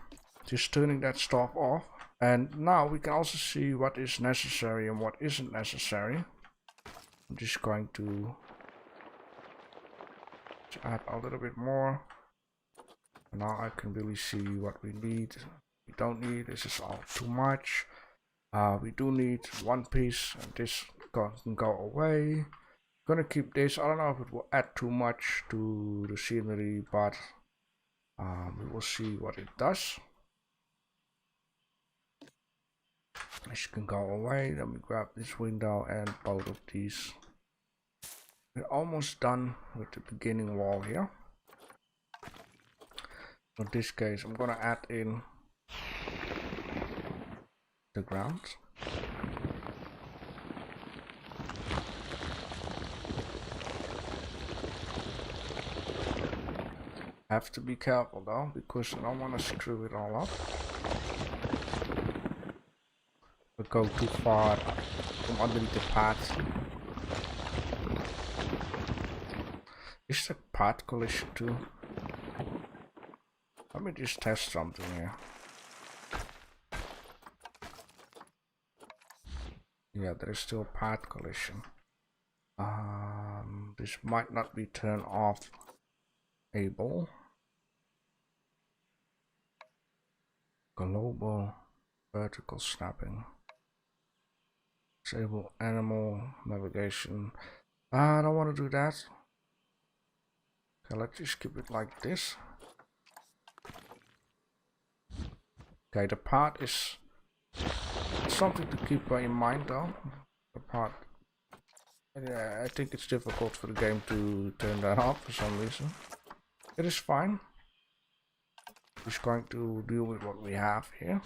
Just turning that stuff off. And now we can also see what is necessary and what isn't necessary. I'm just going to add a little bit more. Now I can really see what we need. We don't need, this is all too much. We do need one piece, and this can go away. Gonna keep this. I don't know if it will add too much to the scenery, but we will see what it does. This can go away. Let me grab this window and both of these. We're almost done with the beginning wall here. In this case, I'm gonna add in the ground. Have to be careful though, because I don't want to screw it all up. Or go too far from underneath the path. Is the path collision too? Let me just test something here. Yeah, there is still path collision. This might not be turned off. Able. Global vertical snapping. Disable animal navigation. I don't want to do that. Okay, let's just keep it like this. Okay, the path is something to keep in mind though. The path. Yeah, I think it's difficult for the game to turn that off for some reason. It is fine. Just going to deal with what we have here.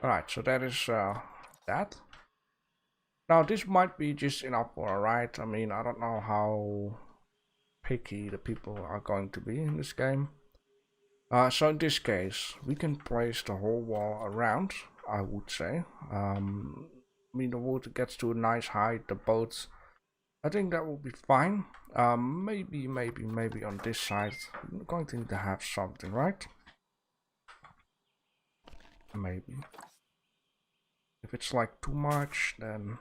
Alright, so that is that. Now this might be just enough for a ride. I mean, I don't know how picky the people are going to be in this game. So in this case, we can place the whole wall around, I would say. I mean, the water gets to a nice height, the boats, I think that will be fine. Maybe on this side, we're going to need to have something, right? Maybe. If it's like too much, then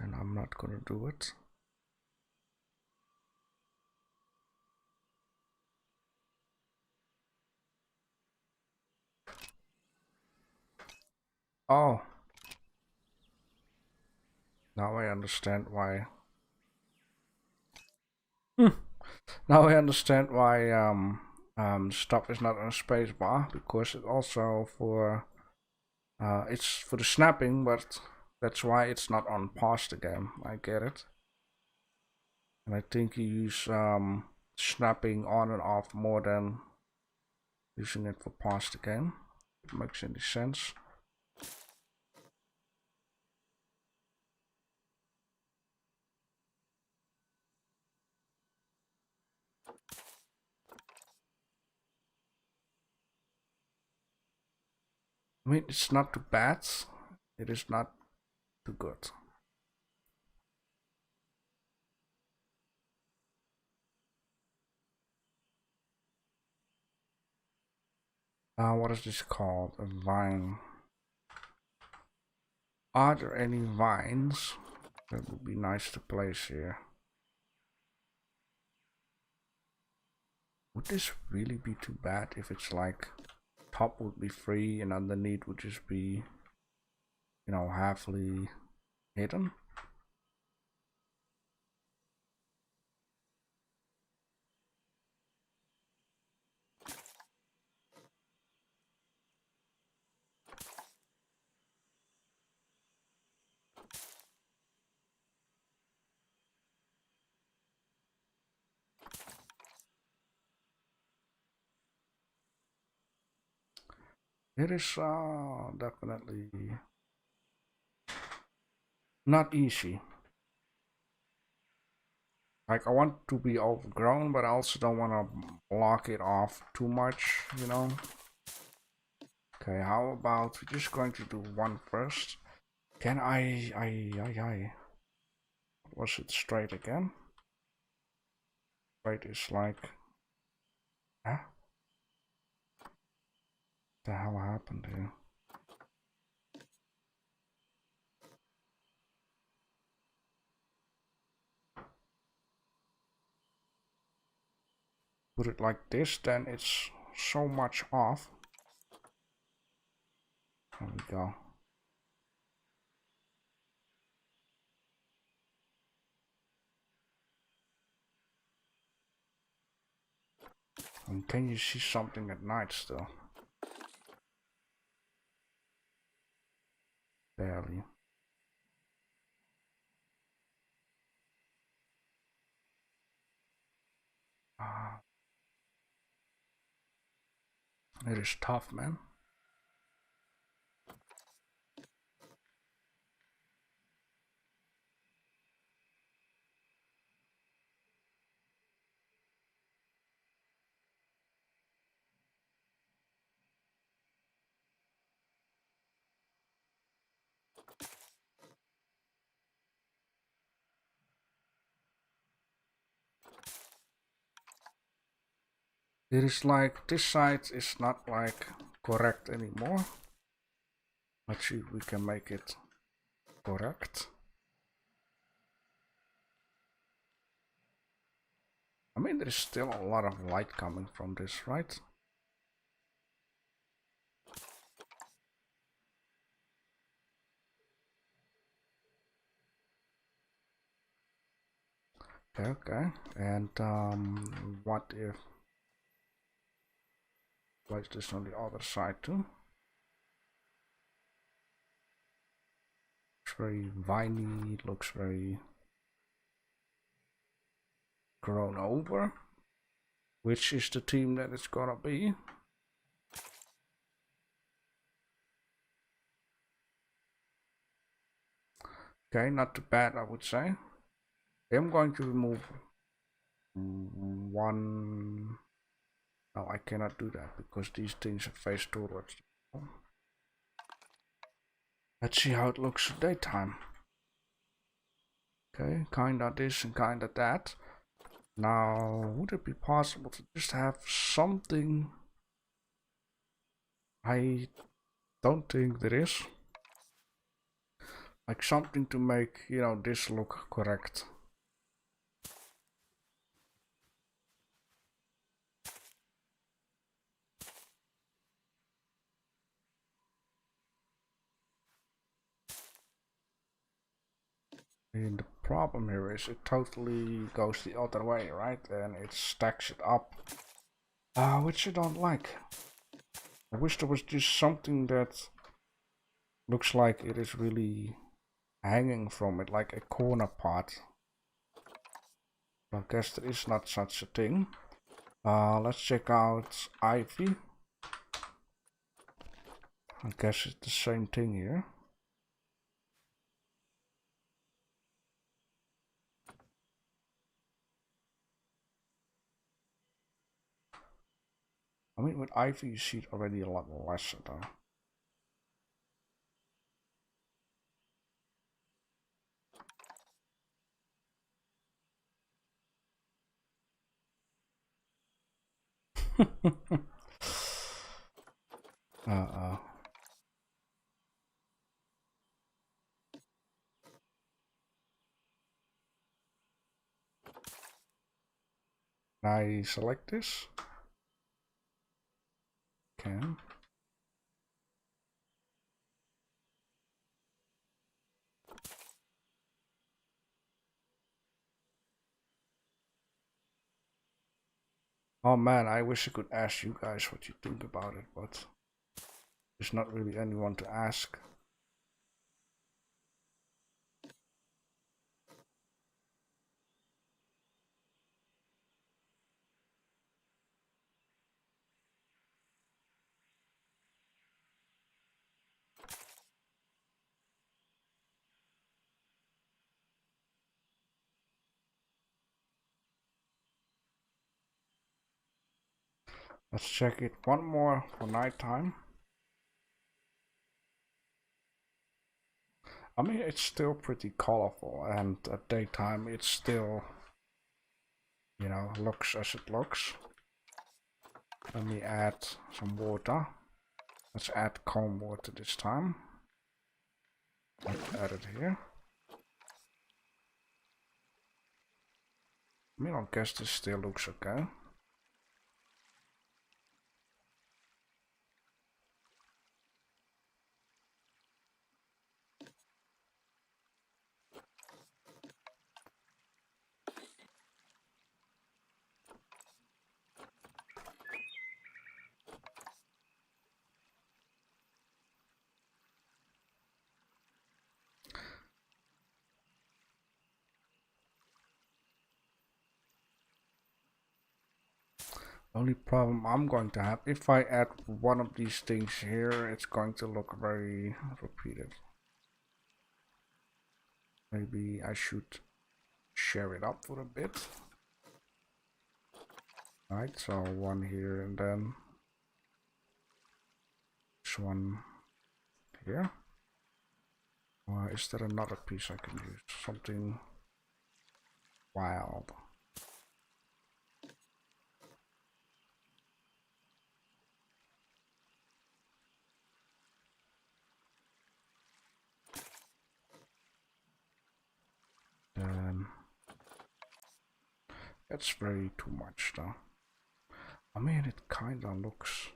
I'm not gonna do it. Oh, now I understand why. Now I understand why stuff is not on a space bar, because it also for it's for the snapping, but that's why it's not on pause the game. I get it. And I think you use snapping on and off more than using it for pause the game. It makes any sense. I mean, it's not too bad. It is not too good. What is this called? A vine. Are there any vines that would be nice to place here? Would this really be too bad if it's like top would be free and underneath would just be, you know, halfly hidden? It is definitely not easy. Like, I want to be overgrown, but I also don't want to block it off too much, you know? Okay, how about we're just going to do one first? Can I was it straight again? Straight is like, huh? What the hell happened here? Put it like this, then it's so much off. There we go. And can you see something at night still? Barely. Ah, it is tough, man. It is like this side is not like correct anymore. Let's see if we can make it correct. I mean, there's still a lot of light coming from this, right? Okay. And what if place this on the other side too? Looks very viney, looks very grown over. Which is the team that it's gonna be? Okay, not too bad, I would say. I'm going to remove one. No, I cannot do that because these things are faced towards. Let's see how it looks at daytime. Okay, kinda this and kinda that. Now, would it be possible to just have something? I don't think there is. Like something to make, you know, this look correct. And the problem here is it totally goes the other way, right? And it stacks it up. Which I don't like. I wish there was just something that looks like it is really hanging from it, like a corner part. I guess there is not such a thing. Let's check out Ivy. I guess it's the same thing here. I mean, with Ivy you see it already a lot less though. I select this. Can. Oh man, I wish I could ask you guys what you think about it, but there's not really anyone to ask. Let's check it one more for nighttime. I mean, it's still pretty colorful, and at daytime it's still, you know, looks as it looks. Let me add some water. Let's add calm water this time. Let's add it here. I mean, I guess this still looks okay. Only problem I'm going to have, if I add one of these things here, it's going to look very repeated. Maybe I should share it up for a bit. Right, so one here and then this one here. Is there another piece I can use? Something wild. That's very too much though. I mean, it kinda looks,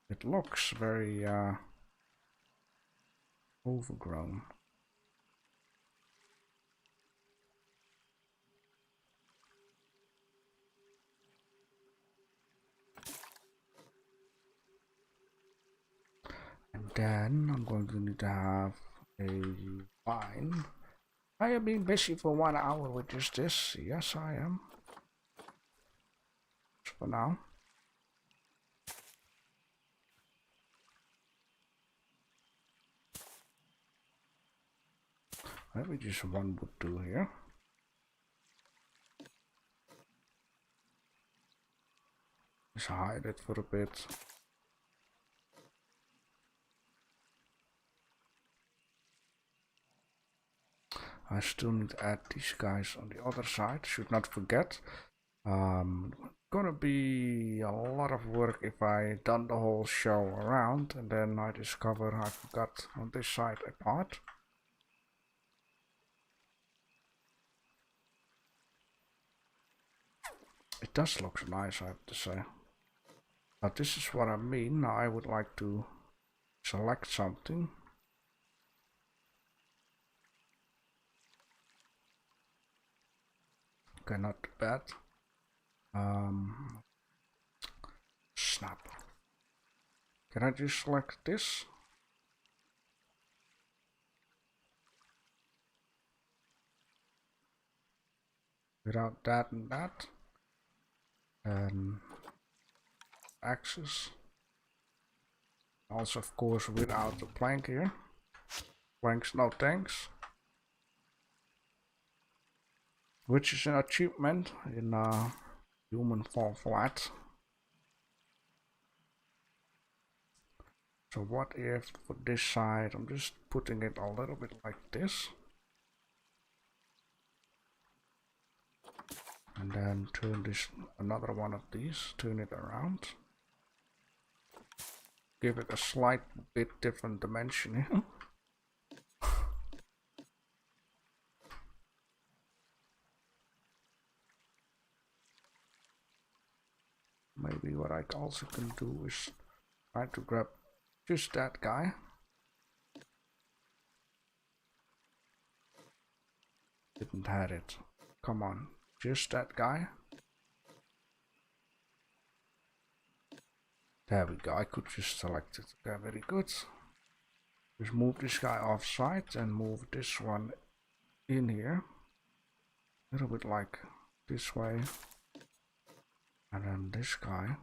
it looks very overgrown. And then I'm going to need to have a vine. I have been busy for 1 hour with just this. Yes, I am. For now. Maybe just one would do here. Just hide it for a bit. I still need to add these guys on the other side, should not forget. Gonna be a lot of work if I done the whole show around and then I discover I forgot on this side a part. It does look nice, I have to say. But this is what I mean. Now I would like to select something. Okay, not too bad. Snap. Can I just select this? Without that and that. And axis. Also, of course, without the plank here. Planks, no thanks. Which is an achievement in human fall flat. So what if for this side, I'm just putting it a little bit like this. And then turn this, another one of these, turn it around. Give it a slight bit different dimension here. Maybe what I also can do is try to grab just that guy. Didn't have it. Come on, just that guy. There we go, I could just select it. Okay, very good. Just move this guy off side and move this one in here. A little bit like this way. And then this guy.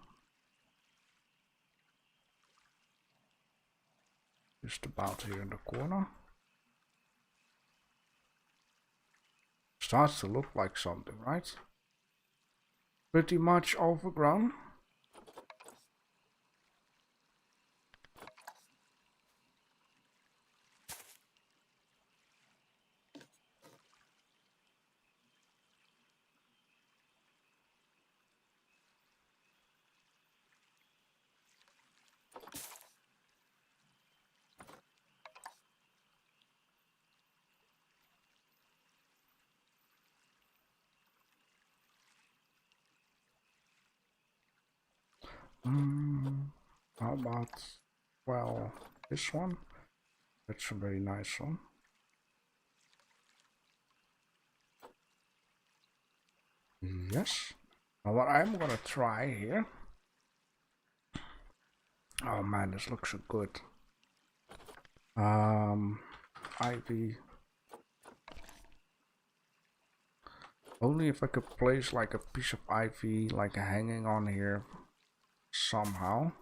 Just about here in the corner. Starts to look like something, right? Pretty much overgrown. How about, well, this one? That's a very nice one. Yes. Now what I'm gonna try here. Oh man, this looks so good. Ivy. Only if I could place like a piece of ivy like hanging on here somehow.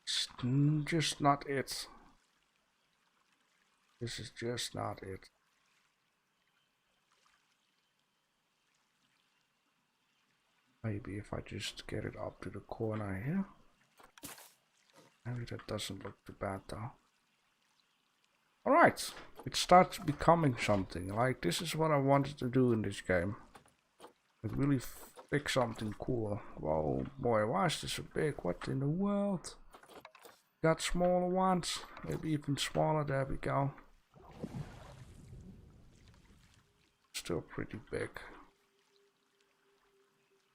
It's just not it. This is just not it. Maybe if I just get it up to the corner here. Maybe that doesn't look too bad though. Alright, it starts becoming something. Like, this is what I wanted to do in this game. Like, really fix something cool. Whoa, boy, why is this so big? What in the world? Got smaller ones, maybe even smaller. There we go. Still pretty big.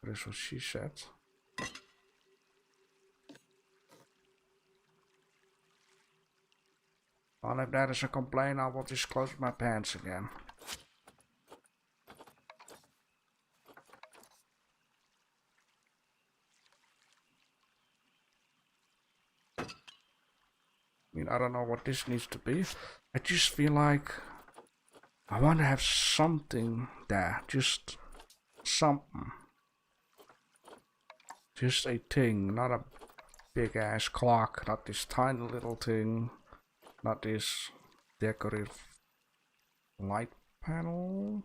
That's what she said. Well, if that is a complaint, I will just close my pants again. I mean, I don't know what this needs to be. I just feel like I want to have something there. Just something. Just a thing, not a big ass clock, not this tiny little thing. Not this decorative light panel.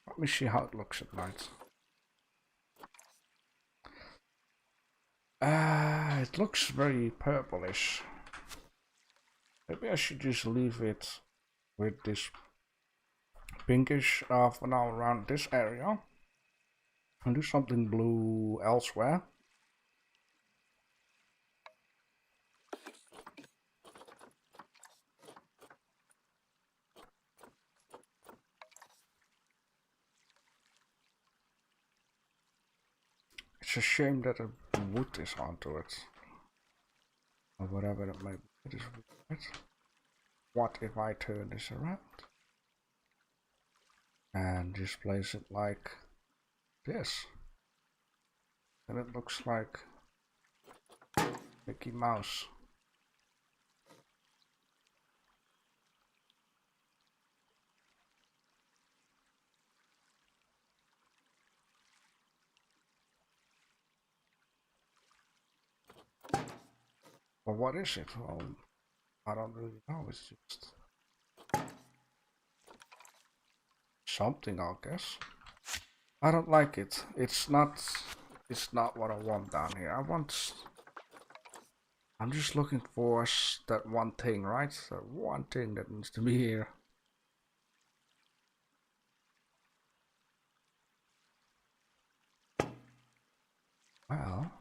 Let me see how it looks at night. It looks very purplish. Maybe I should just leave it with this pinkish for now around this area. And do something blue elsewhere. It's a shame that the wood is onto it. Or whatever it may be. It is weird. What if I turn this around? And just place it like this. And it looks like Mickey Mouse. But what is it? Well, I don't really know. It's just something, I guess. I don't like it. It's not what I want down here. I'm just looking for that one thing, right? That one thing that needs to be here. Well,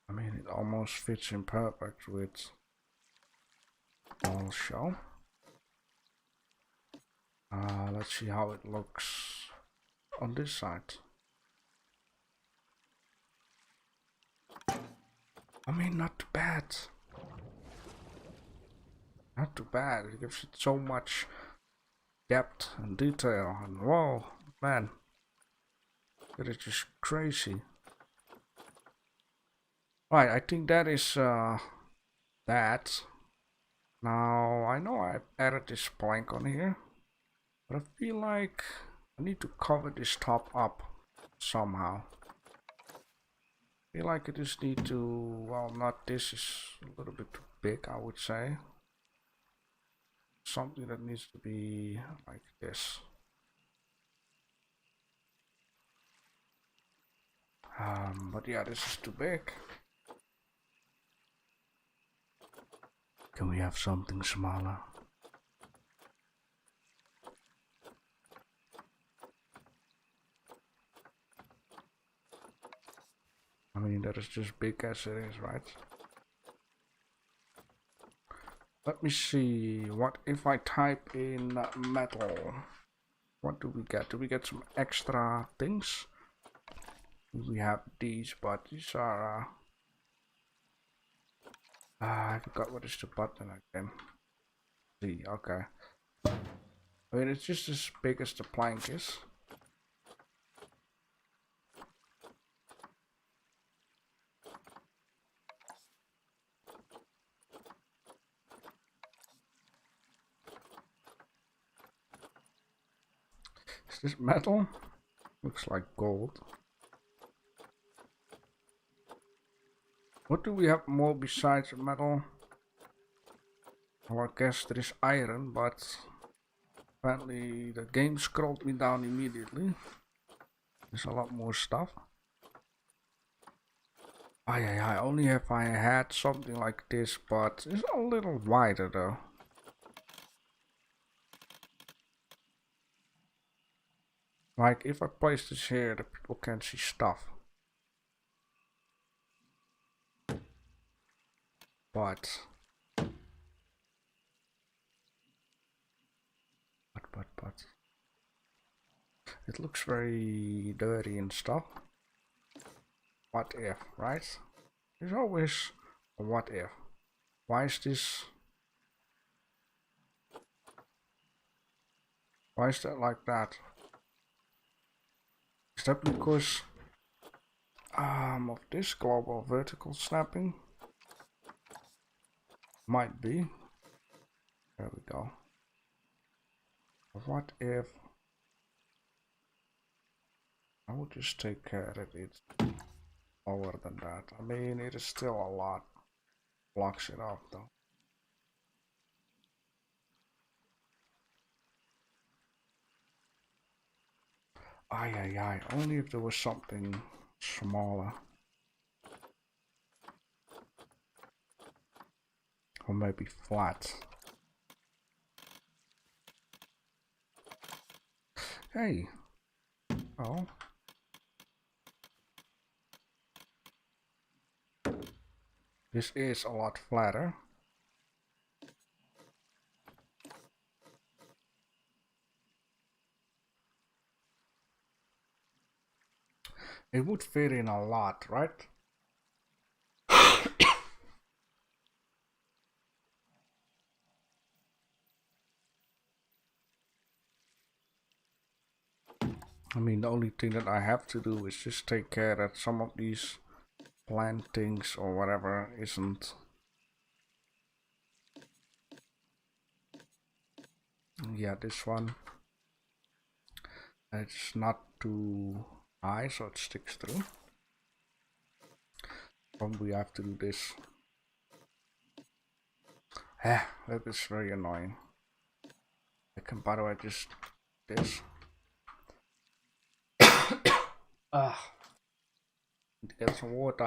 I mean, it almost fits in perfect with all show. Let's see how it looks on this side. I mean, not too bad. Not too bad. It gives it so much depth and detail, and whoa, man, that is just crazy. Right, I think that is that. Now I know I've added this plank on here, but I feel like I need to cover this top up somehow. I feel like I just need to, well, not this is a little bit too big, I would say. Something that needs to be like this. But yeah, this is too big. Can we have something smaller? I mean, that is just big as it is, right? Let me see, what if I type in metal? What do we get? Do we get some extra things? We have these, but these are... I forgot what is the button again. Z, okay. I mean, it's just as big as the plank is. Is this metal? Looks like gold. What do we have more besides metal? Well, I guess there is iron, but apparently the game scrolled me down immediately. There's a lot more stuff. I only if I had something like this, but it's a little wider though. Like if I place this here, the people can see stuff. But it looks very dirty and stuff. What if, right? There's always a what if. Why is this? Why is that like that? Is that because of this global vertical snapping? Might be. There we go. What if I would just take care that it's lower than that? I mean, it is still a lot. Blocks it up though. Ay, only if there was something smaller. Or maybe flat. Hey. Oh. This is a lot flatter. It would fit in a lot, right? I mean, the only thing that I have to do is just take care that some of these plantings or whatever isn't. Yeah, this one. It's not too high, so it sticks through. Probably have to do this. That is very annoying. I can, by the way, just this. Need to get some water.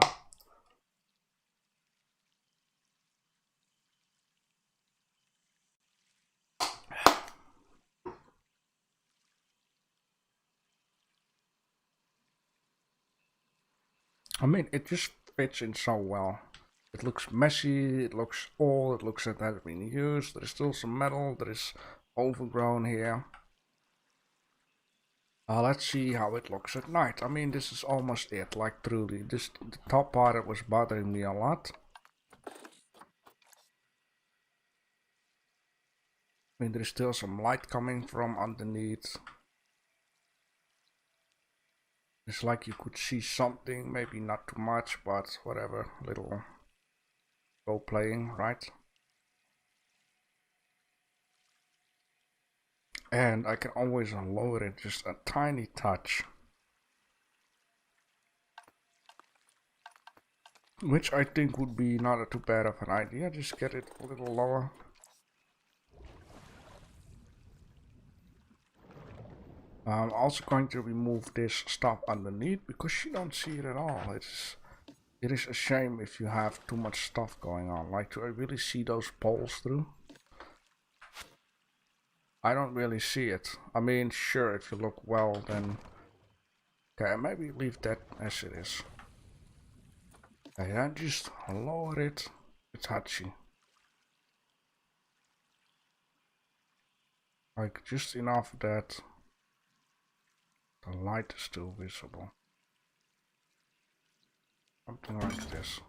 I mean, it just fits in so well. It looks messy, it looks old, it looks like it has been used. There is still some metal, there is overgrown here. Let's see how it looks at night. I mean, this is almost it, like truly. The top part that was bothering me a lot. I mean, there's still some light coming from underneath. It's like you could see something, maybe not too much, but whatever, little role playing, right? And I can always lower it just a tiny touch. Which I think would be not too bad of an idea, just get it a little lower. I'm also going to remove this stuff underneath because you don't see it at all. It is a shame if you have too much stuff going on. Like, do I really see those poles through? I don't really see it. I mean, sure, if you look well, then okay, maybe leave that as it is. Okay, then just lower it a touchy. Like, just enough that the light is still visible. Something like this.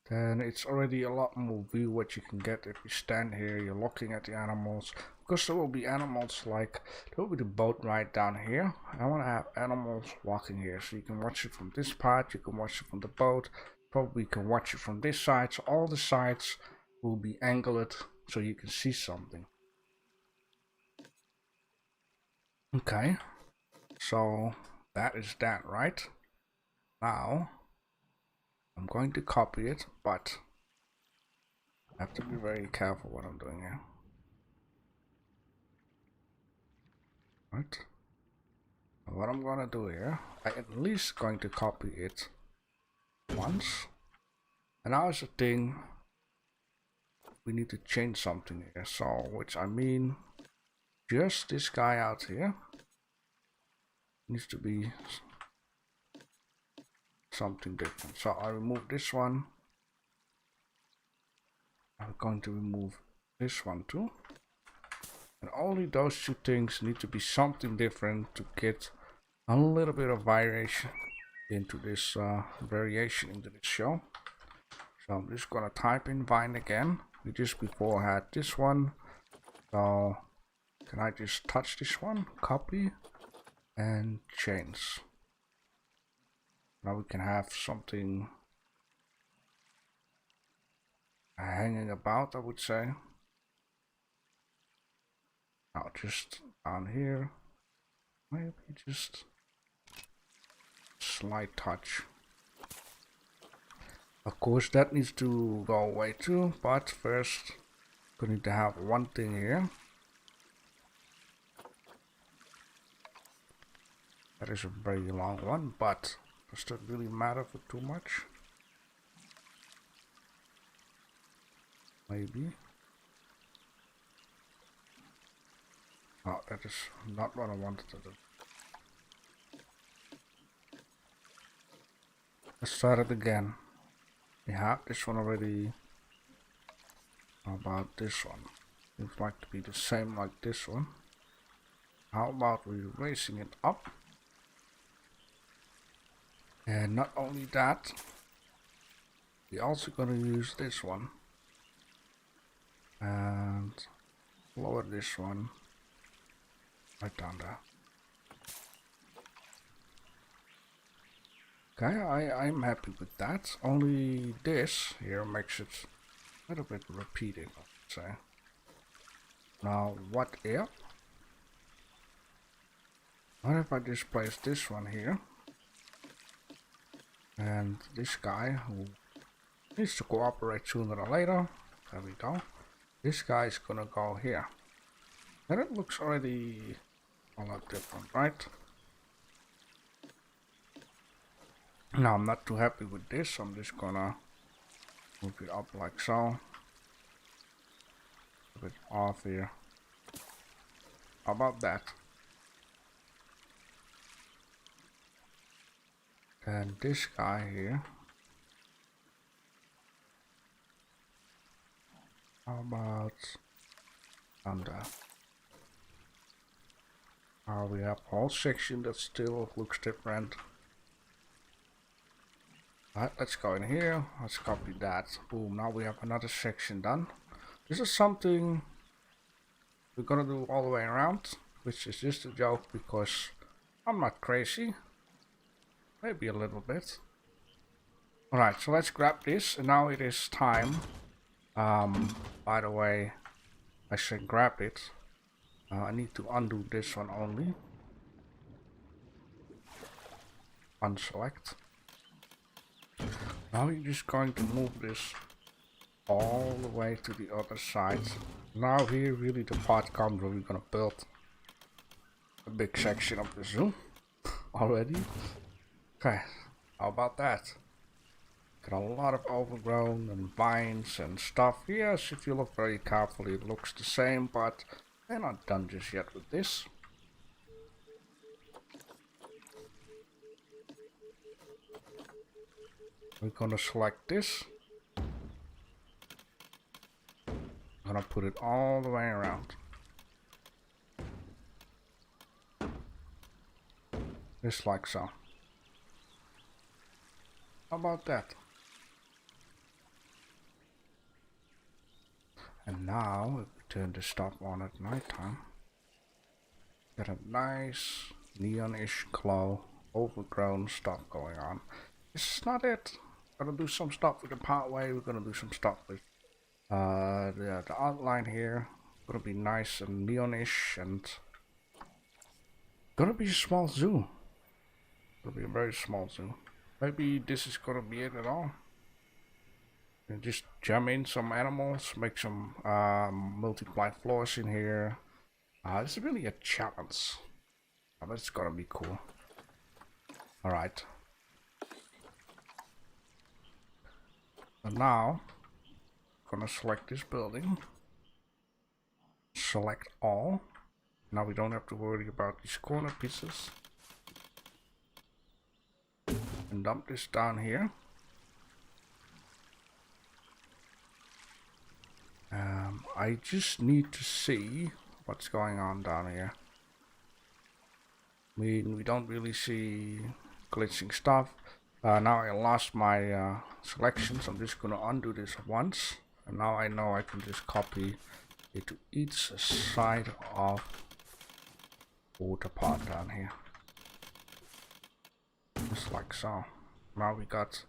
Then it's already a lot more view what you can get if you stand here, you're looking at the animals. Because there will be animals like, there will be the boat right down here. I want to have animals walking here, so you can watch it from this part, you can watch it from the boat. Probably you can watch it from this side, so all the sides will be angled so you can see something. Okay, so that is that, right? Now I'm going to copy it, but I have to be very careful what I'm doing here. Right. What I'm gonna do here, I at least going to copy it once. And now is the thing, we need to change something here. So, which I mean, just this guy out here needs to be something different. So I remove this one. I'm going to remove this one too. And only those two things need to be something different to get a little bit of variation into this show. So I'm just gonna type in vine again. We just before had this one. So can I just touch this one, copy and change? Now we can have something hanging about, I would say. Now just down here, maybe just slight touch. Of course that needs to go away too, but first we need to have one thing here. That is a very long one, but does that really matter for too much? Maybe. Oh, that is not what I wanted to do. Let's try it again. We have this one already. How about this one? Seems like to be the same like this one. How about we raising it up? And not only that, we're also gonna use this one. And lower this one right down there. Okay, I'm happy with that. Only this here makes it a little bit repeating, I would say. Now, what if I just place this one here? And this guy who needs to cooperate sooner or later. There we go. This guy is gonna go here. And it looks already a lot different, right? Now I'm not too happy with this, so I'm just gonna move it up like so. A bit off here. How about that? And this guy here. How about under? We have a whole section that still looks different. Alright, let's go in here. Let's copy that. Boom, now we have another section done. This is something we're gonna do all the way around, which is just a joke because I'm not crazy. Maybe a little bit. Alright, so let's grab this, and now it is time. By the way, I should grab it. I need to undo this one only. Unselect. Now you're just going to move this all the way to the other side. Now here really the part comes where we're gonna build a big section of the zoo already. Okay, how about that? Got a lot of overgrown and vines and stuff. Yes, if you look very carefully it looks the same, but they're not done just yet with this. We're gonna select this. I'm gonna put it all the way around. Just like so. How about that? And now, if we turn the stop on at nighttime, get a nice neonish glow, overgrown stuff going on. This is not it. Gonna do some stuff with the pathway. We're gonna do some stuff with the outline here. Gonna be nice and neonish, and gonna be a small zoo. Gonna be a very small zoo. Maybe this is gonna be it at all. And just jam in some animals, make some multiply floors in here. It's really a challenge. But it's gonna be cool. Alright. And now, I'm gonna select this building. Select all. Now we don't have to worry about these corner pieces. And dump this down here. I just need to see what's going on down here. I mean, we don't really see glitching stuff. Now I lost my selections. I'm just gonna undo this once, and now I know I can just copy it to each side of water part down here, just like so. Now we got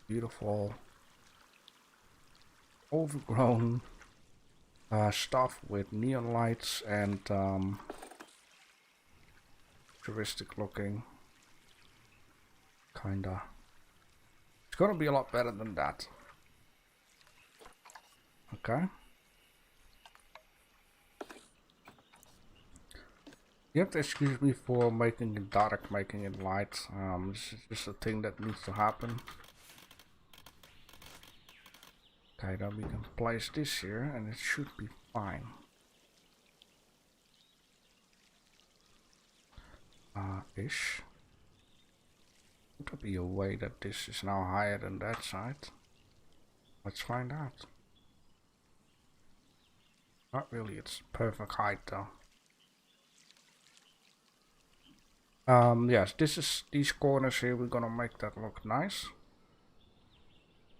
beautiful overgrown stuff with neon lights and futuristic looking. Kinda. It's gonna be a lot better than that. Okay. You have to excuse me for making it dark, making it light. This is just a thing that needs to happen. Okay, then we can place this here and it should be fine. Ish. Could there be a way that this is now higher than that side? Let's find out. Not really, it's perfect height though. Yes, this is these corners here, we're gonna make that look nice.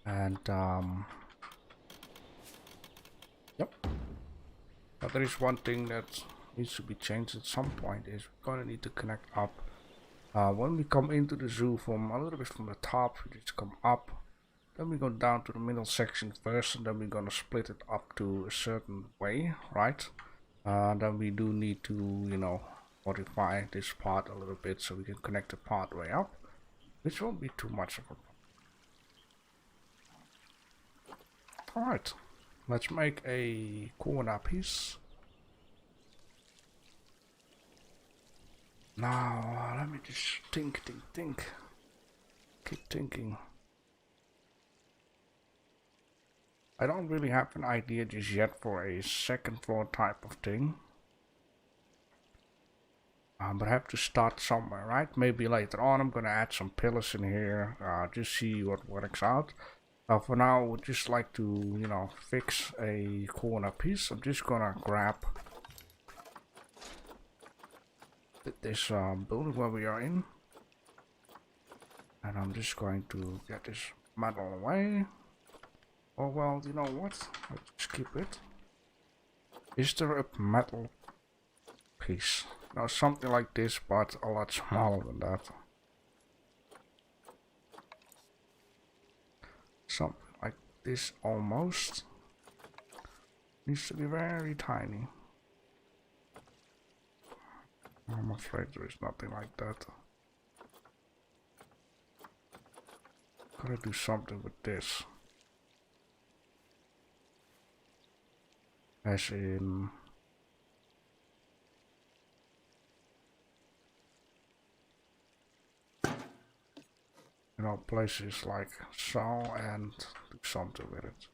And yep. But there is one thing that needs to be changed at some point, is we're gonna need to connect up. When we come into the zoo from a little bit from the top, we just come up. Then we go down to the middle section first, and then we're gonna split it up to a certain way, right? Then we do need to, you know, modify this part a little bit so we can connect the part way up, which won't be too much of a problem. Alright, let's make a corner piece. Now, let me just think. Keep thinking. I don't really have an idea just yet for a second floor type of thing. But I have to start somewhere, right? Maybe later on I'm gonna add some pillars in here, just see what works out. For now, I would just like to, you know, fix a corner piece. I'm just gonna grab this building where we are in. And I'm just going to get this metal away. Oh well, you know what? Let's skip it. Is there a metal piece? Now something like this, but a lot smaller than that. Something like this almost. Needs to be very tiny. I'm afraid there is nothing like that. Gotta do something with this. As in... you know, places like so, and do something with it.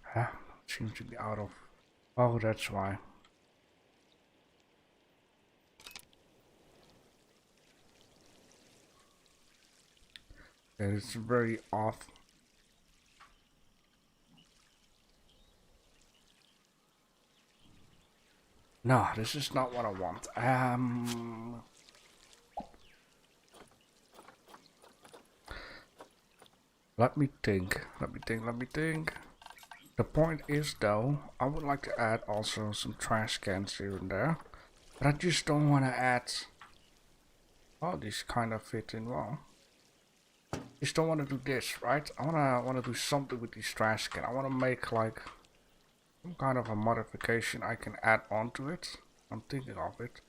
Huh? Seems to be out of... oh, that's why. Yeah, it's very off. No, this is not what I want. Let me think. The point is though, I would like to add also some trash cans here and there. But I just don't want to add... oh, these kind of fit in well. Just don't want to do this, right? I wanna do something with these trash cans. I want to make like some kind of a modification I can add onto it. I'm thinking of it.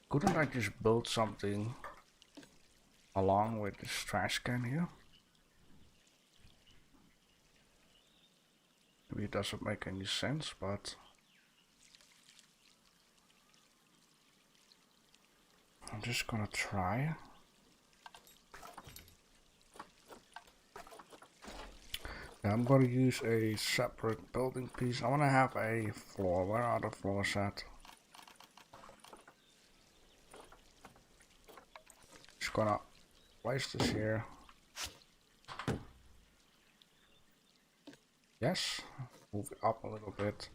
Couldn't I just build something along with this trash can here? Maybe it doesn't make any sense, but I'm just gonna try. Yeah, I'm gonna use a separate building piece. I wanna have a floor. Where are the floors at? Just gonna place this here. Yes, move it up a little bit.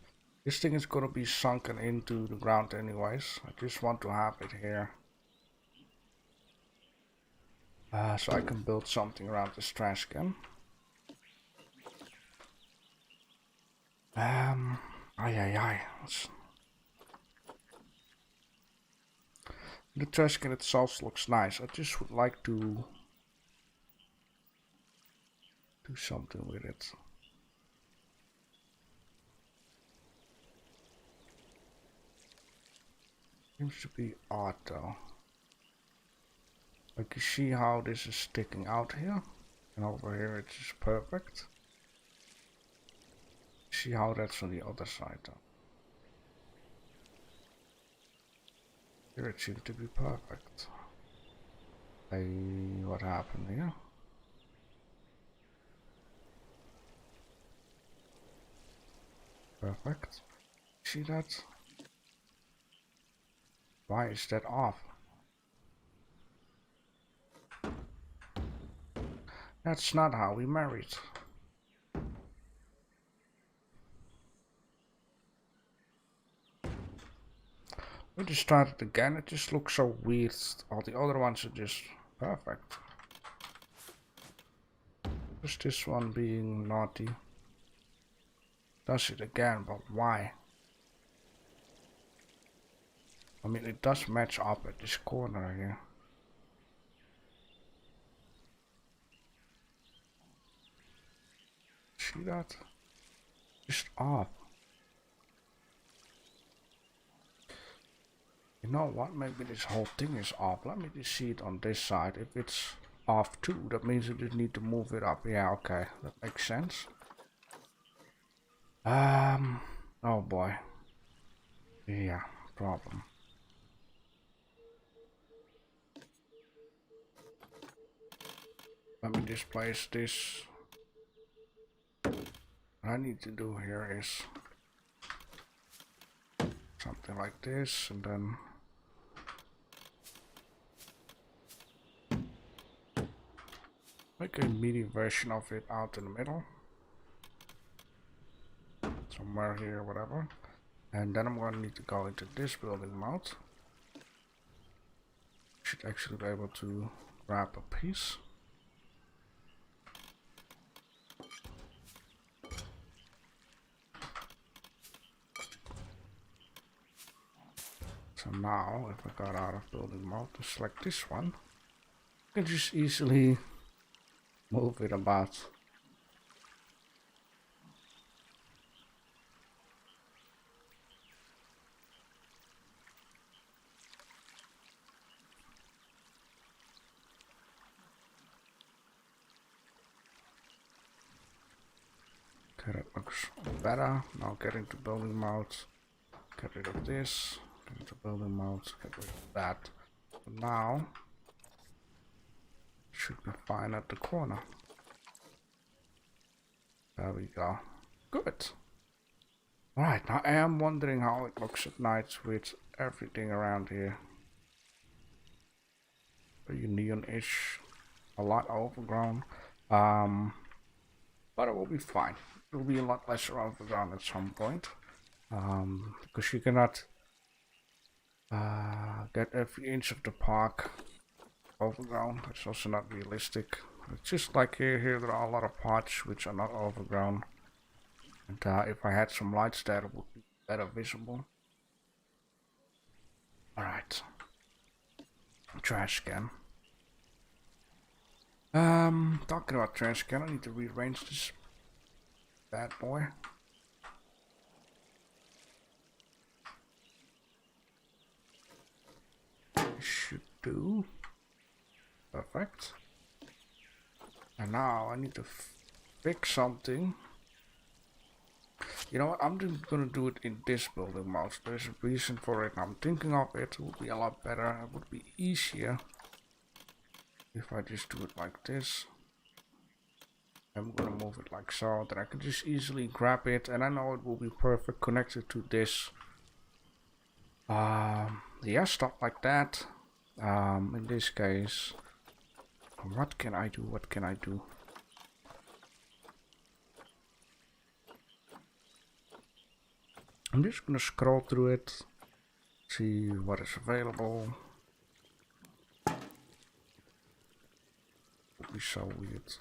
This thing is gonna be sunken into the ground anyways. I just want to have it here. So I can build something around this trash can. Let's... The trash can itself looks nice. I just would like to do something with it. Seems to be odd though. Like, you see how this is sticking out here, and over here it's just perfect. See how that's on the other side though. Here it seems to be perfect. Hey, what happened here? Perfect. See that? Why is that off? That's not how we married. We just started again. It just looks so weird. All the other ones are just perfect. Just this one being naughty. Does it again, but why? I mean, it does match up at this corner here. See that? Just off. You know what? Maybe this whole thing is off. Let me just see it on this side. If it's off too, that means I just need to move it up. Yeah, okay. That makes sense. Oh boy. Yeah, problem. Let me just place this. What I need to do here is something like this, and then make a mini version of it out in the middle. Somewhere here, whatever. And then I'm going to need to go into this building mode. Should actually be able to grab a piece. So now, if I got out of building mode to select this one, I can just easily move it about. Okay, that looks better. Now get into building mode. Get rid of this. Get into building mode. Get rid of that. But now should be fine at the corner. There we go. Good. Right, now I am wondering how it looks at night with everything around here. Very neon-ish. A lot overgrown. But it will be fine. It will be a lot less overgrown at some point. Because you cannot get every inch of the park overgrown. It's also not realistic. It's just like here there are a lot of parts which are not overgrown. And if I had some lights there, it would be better visible. Alright. Trash can. Talking about trash can, I need to rearrange this bad boy. Should do. Perfect. And now I need to fix something. You know what, I'm just gonna do it in this building mode. There's a reason for it. I'm thinking of it. It would be a lot better. It would be easier if I just do it like this. I'm gonna move it like so, that I can just easily grab it, and I know it will be perfect connected to this. Yeah, stuff like that. In this case, what can I do? What can I do? I'm just gonna scroll through it, see what is available. Would be so weird.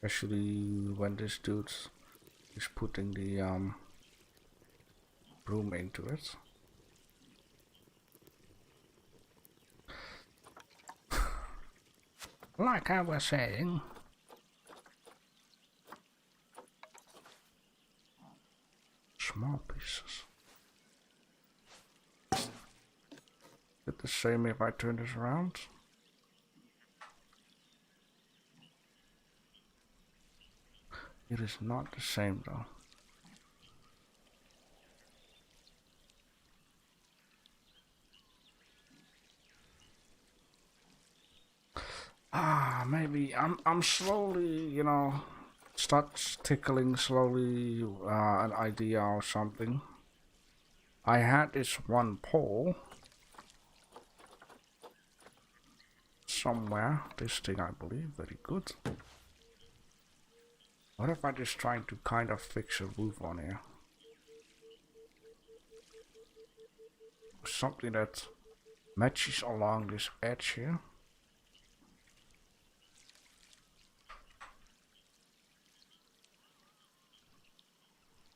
Especially when this dude is putting the broom into it. Like I was saying. Small pieces. Is it the same if I turn this around? It is not the same though. Maybe I'm slowly, you know, start tickling slowly an idea or something. I had this one pole somewhere. This thing, I believe, very good. What if I just trying to kind of fix a roof on here? Something that matches along this edge here.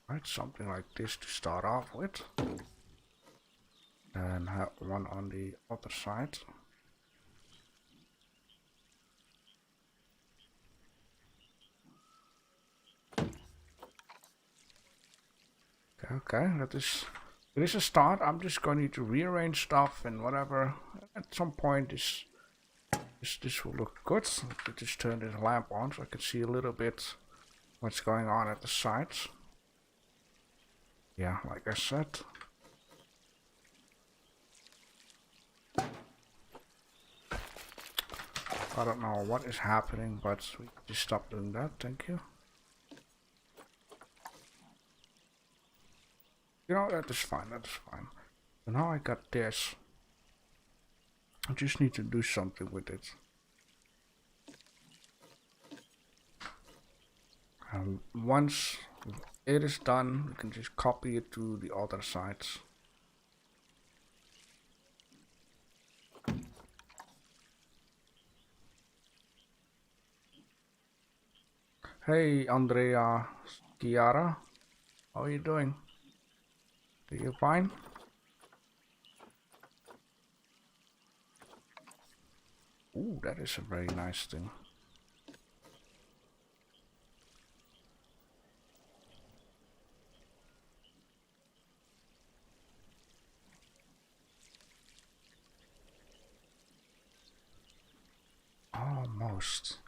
Right, something like this to start off with. And have one on the other side. Okay, that is it is a start. I'm just going to need to rearrange stuff and whatever. At some point this will look good. Let me just turn this lamp on so I can see a little bit what's going on at the sides. Yeah, like I said. I don't know what is happening, but we just stop doing that, thank you. You know, that is fine, that is fine. So now I got this. I just need to do something with it. And once it is done, you can just copy it to the other sides. Hey Andrea, Chiara, how are you doing? Are you fine? Ooh, that is a very nice thing. Almost.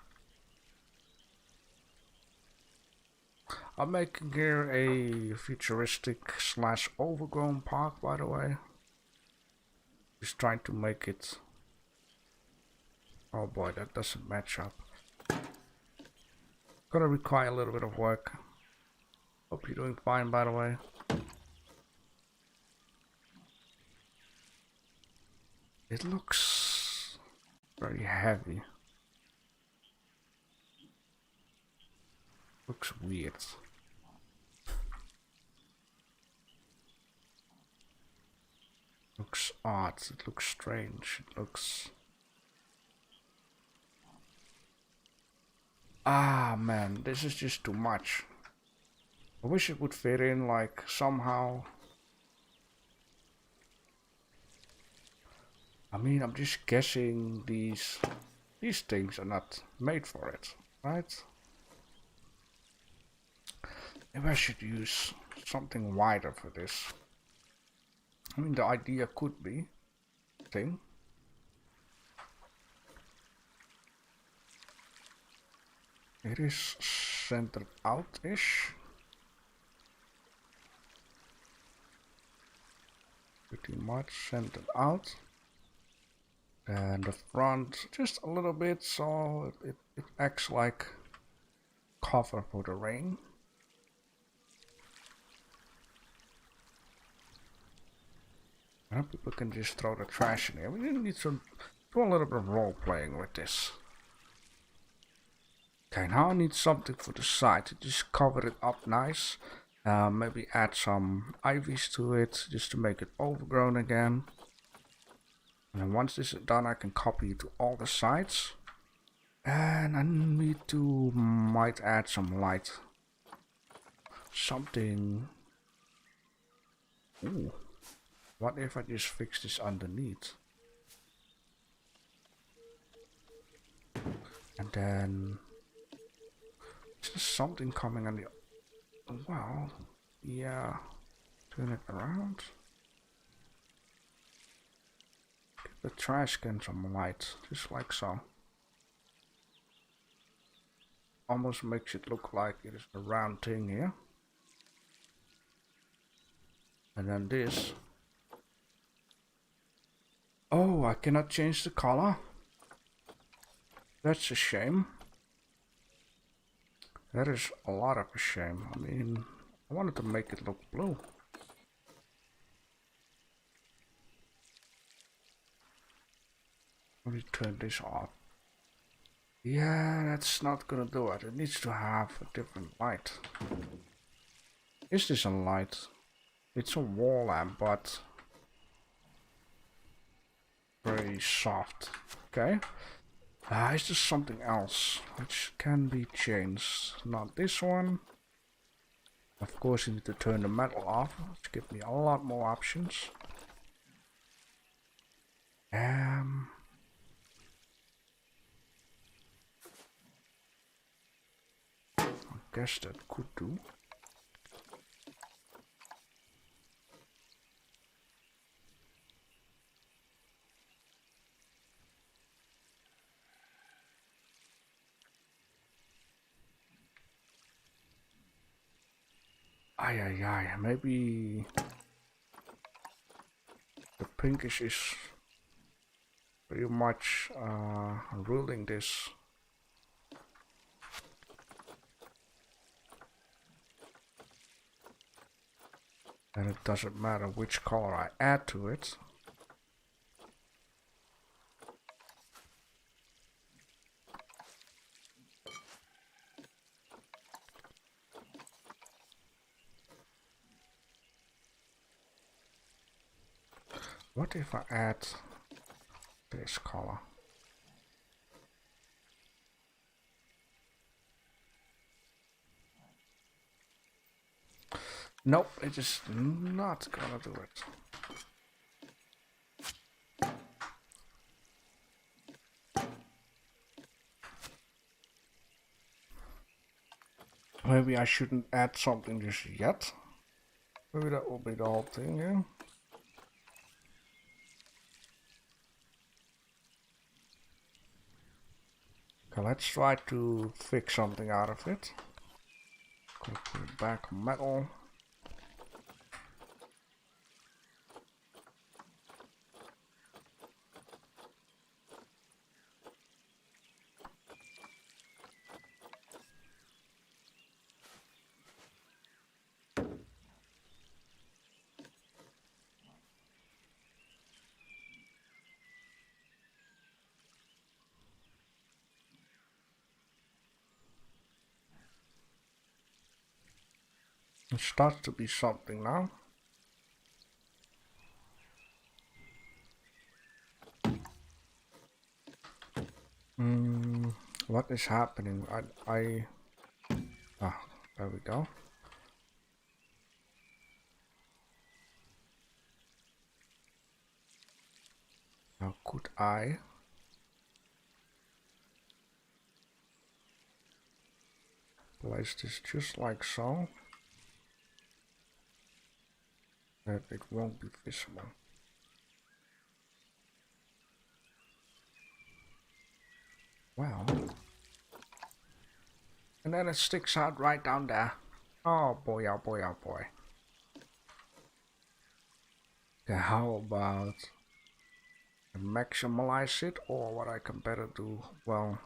I'm making here a futuristic slash overgrown park, by the way. Just trying to make it. Oh boy, that doesn't match up. Gonna require a little bit of work. Hope you're doing fine, by the way. It looks very heavy. Looks weird. Looks odd. It looks strange. It looks... Ah man, this is just too much. I wish it would fit in like somehow. I mean, I'm just guessing these things are not made for it, right? Maybe I should use something wider for this. I mean, the idea could be thing. It is centered out-ish. Pretty much centered out. And the front just a little bit, so it acts like cover for the rain. And people can just throw the trash in here. We need to do a little bit of role playing with this. Okay, now I need something for the side to just cover it up nice. Maybe add some ivies to it just to make it overgrown again. And then once this is done, I can copy it to all the sides. And I need to might add some light. Something. Ooh. What if I just fix this underneath? Then is there something coming on the... Well, yeah. Turn it around. Give the trash can some light, just like so. Almost makes it look like it is a round thing here. And then this. Oh, I cannot change the color. That's a shame. That is a lot of a shame. I mean, I wanted to make it look blue. Let me turn this off. Yeah, that's not gonna do it. It needs to have a different light. Is this a light? It's a wall lamp, but very soft. Okay. Is there something else which can be changed? Not this one. Of course, you need to turn the metal off, which gives me a lot more options. I guess that could do. Maybe the pinkish is pretty much ruling this. And it doesn't matter which color I add to it. What if I add this color? Nope, it is not gonna do it. Maybe I shouldn't add something just yet. Maybe that will be the whole thing, yeah. Okay, let's try to fix something out of it. Gonna put it back on metal. It starts to be something now. What is happening? There we go. Now could I place this just like so, that it won't be visible. Well, and then it sticks out right down there. Oh boy, oh boy, oh boy. Okay, how about maximize it, or what I can better do? Well,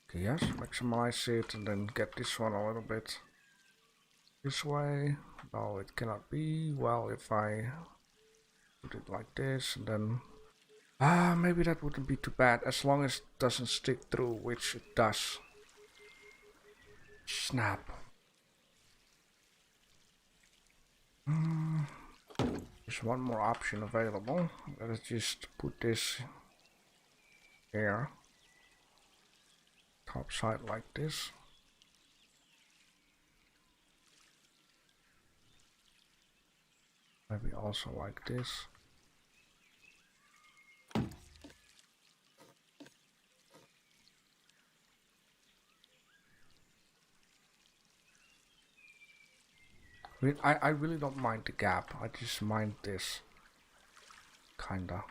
okay, yes, maximize it and then get this one a little bit this way. No, it cannot be. Well, if I put it like this and then maybe that wouldn't be too bad as long as it doesn't stick through, which it does. Snap. There's one more option available. Let's just put this here, top side like this. Maybe also like this. I mean, I really don't mind the gap. I just mind this. Kinda.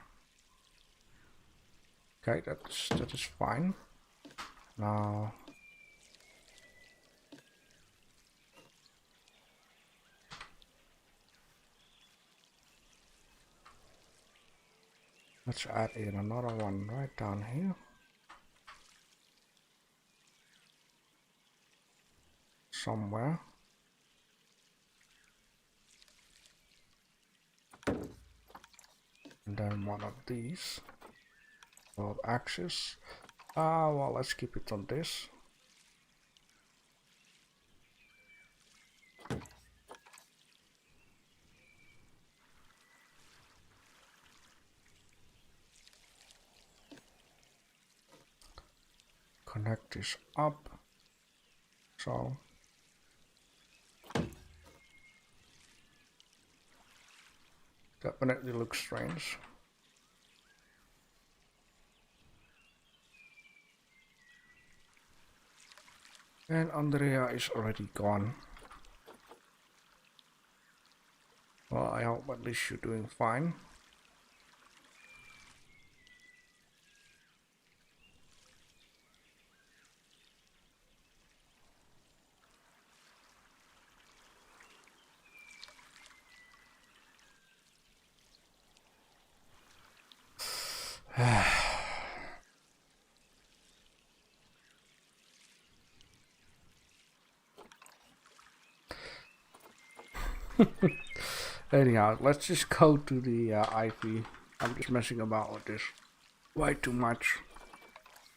Okay, that is fine. Now let's add in another one right down here. Somewhere. And then one of these. World axis. Well, let's keep it on this. Connect this up. So definitely looks strange. And Andrea is already gone. Well, I hope at least you're doing fine. Anyhow, let's just go to the IP. I'm just messing about with this way too much.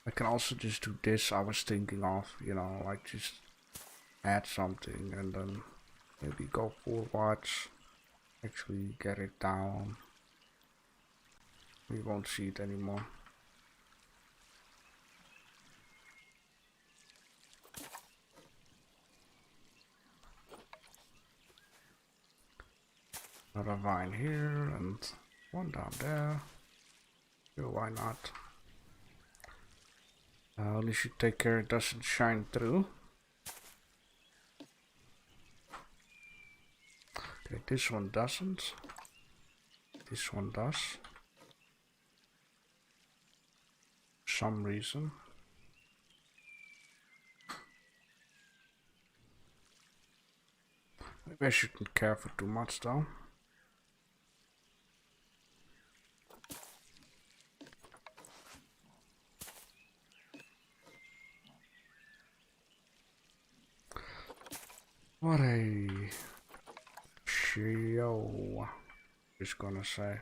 I can also just do this. I was thinking of, you know, like just add something and then maybe go forwards. Actually get it down. We won't see it anymore. Another vine here and one down there. Sure, why not? Only should take care it doesn't shine through. Okay, this one doesn't. This one does. For some reason. Maybe I shouldn't care for too much though. What a show. Just gonna say.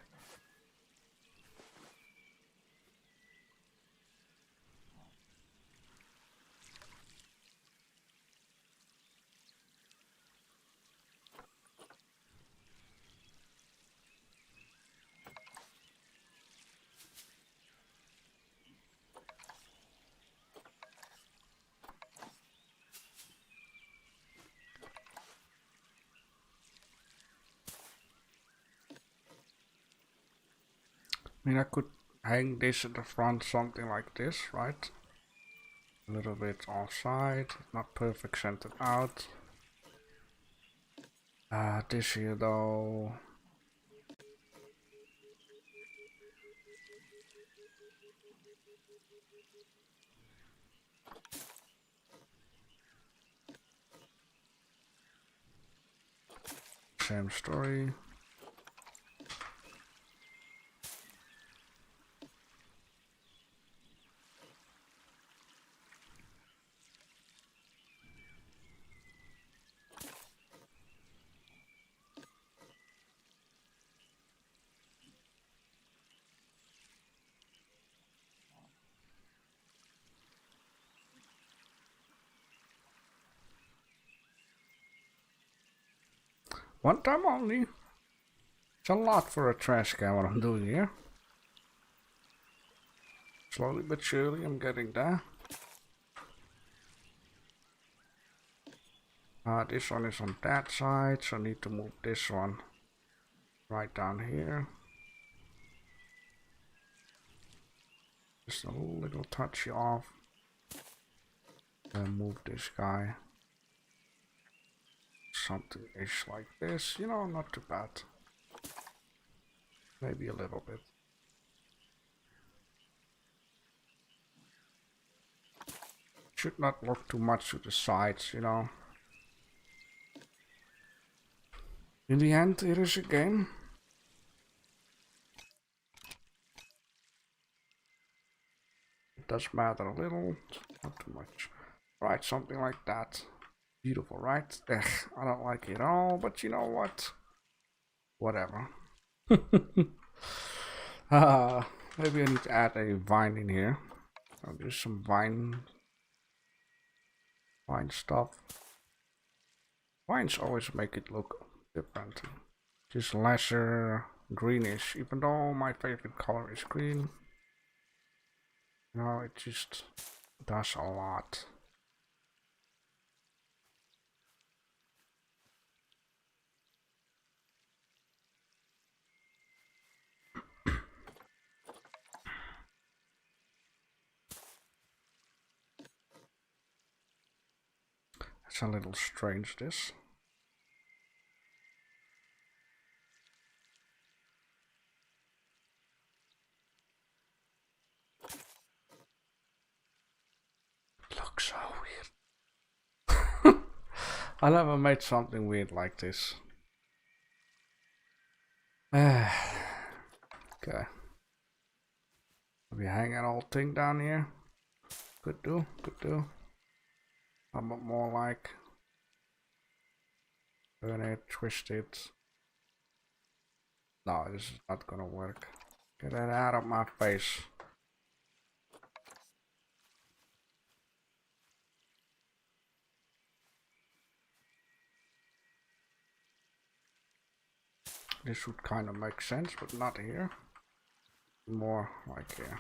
I mean, I could hang this at the front, something like this, right? A little bit offside, not perfect centered out. This here though. Same story. One time only. It's a lot for a trash can what I'm doing here. Slowly but surely I'm getting there. This one is on that side, so I need to move this one right down here. Just a little touch off. And move this guy something-ish like this. You know, not too bad. Maybe a little bit. Should not look too much to the sides, you know. In the end, it is a game. It does matter a little, not too much. Right, something like that. Beautiful, right? Ugh, I don't like it at all, but you know what? Whatever. Maybe I need to add a vine in here. I'll do some vine stuff. Vines always make it look different. Just lesser greenish, even though my favorite color is green. No, it just does a lot. It's a little strange, this. Looks so weird. I never made something weird like this. Okay. Maybe hang an old thing down here. Could do, could do. How about more like turn it, twist it. No, this is not gonna work. Get that out of my face. This would kind of make sense, but not here. More like here.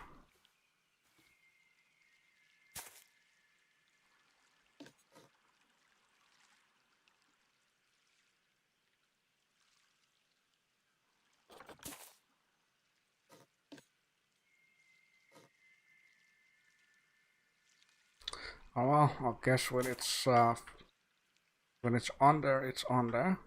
Oh well, I guess when it's on there, it's on there.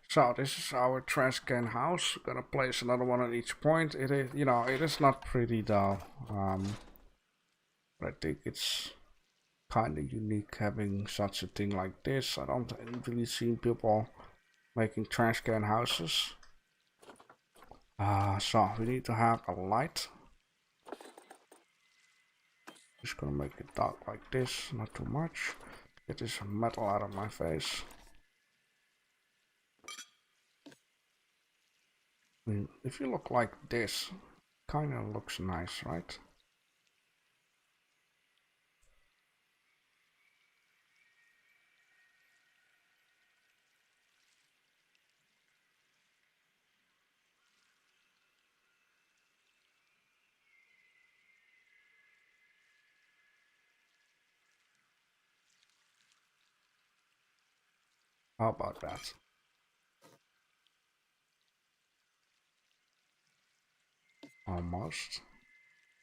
So this is our trash can house. Gonna place another one at each point. It is, you know, it is not pretty though. But I think it's kind of unique having such a thing like this. I don't really see people making trash can houses. So we need to have a light. Just gonna make it dark like this, not too much. Get this metal out of my face. I mean, if you look like this, kind of looks nice, right? How about that? Almost.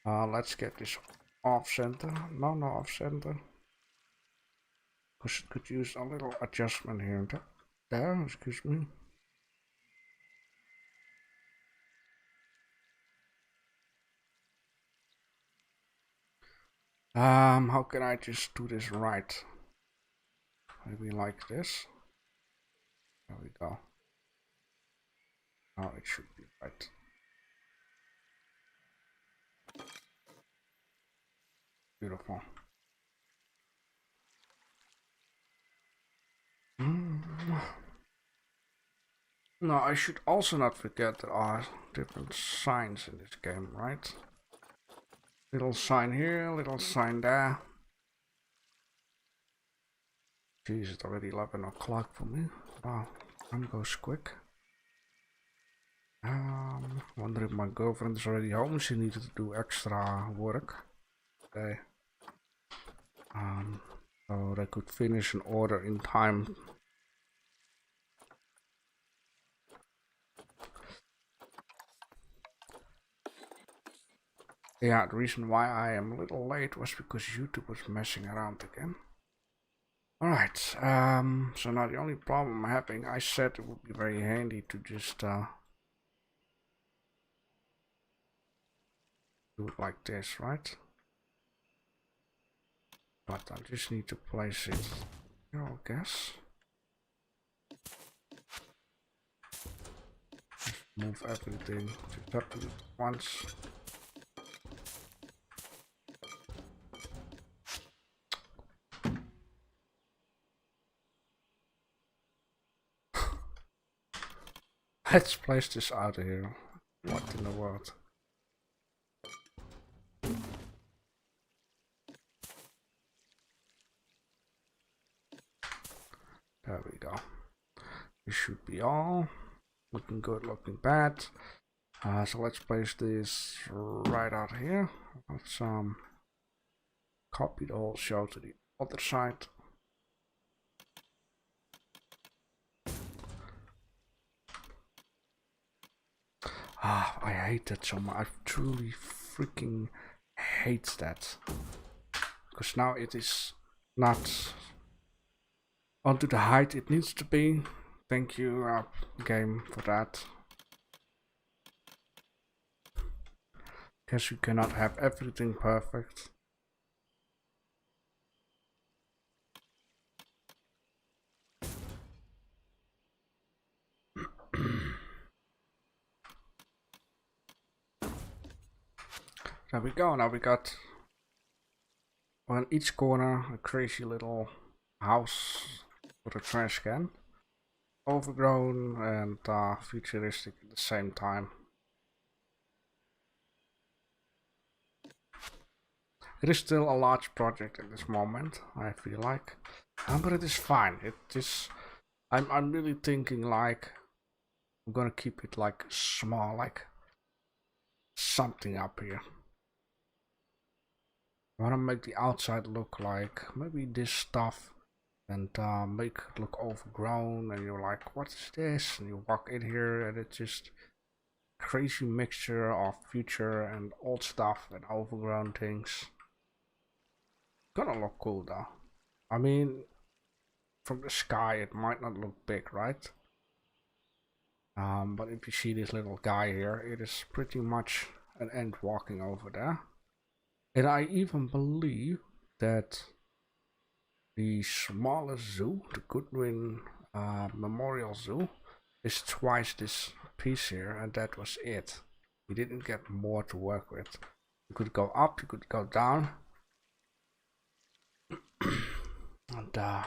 Let's get this off center. No, off center. Because it could use a little adjustment here and there. Excuse me. How can I just do this right? Maybe like this. There we go. Now it should be right. Beautiful. No, I should also not forget there are different signs in this game, right? Little sign here, little sign there. Geez, it's already 11 o'clock for me. Wow, time goes quick. Wonder if my girlfriend is already home. She needed to do extra work today. So they could finish an order in time. Yeah, the reason why I am a little late was because YouTube was messing around again. Alright, so now the only problem I'm having, I said it would be very handy to just do it like this, right? But I just need to place it here, I guess. Just move everything to up at once. Let's place this out of here. What in the world? There we go. This should be all. Looking good, looking bad. So let's place this right out here. Let's copy the whole show to the other side. I hate that so much. I truly freaking hate that. Because now it is not onto the height it needs to be. Thank you, game, for that. Guess you cannot have everything perfect. There we go. Now we got on each corner a crazy little house with a trash can. Overgrown and futuristic at the same time. It is still a large project at this moment, I feel like, but it is fine. It is. I'm really thinking like I'm gonna keep it like small, like something up here. I wanna make the outside look like maybe this stuff, and make it look overgrown. And you're like, what is this? And you walk in here, and it's just crazy mixture of future and old stuff and overgrown things. Gonna look cool though. I mean, from the sky it might not look big, right? But if you see this little guy here, it is pretty much an ant walking over there. And I even believe that the smallest zoo, the Goodwin Memorial Zoo, is twice this piece here, and that was it. We didn't get more to work with. You could go up, you could go down. And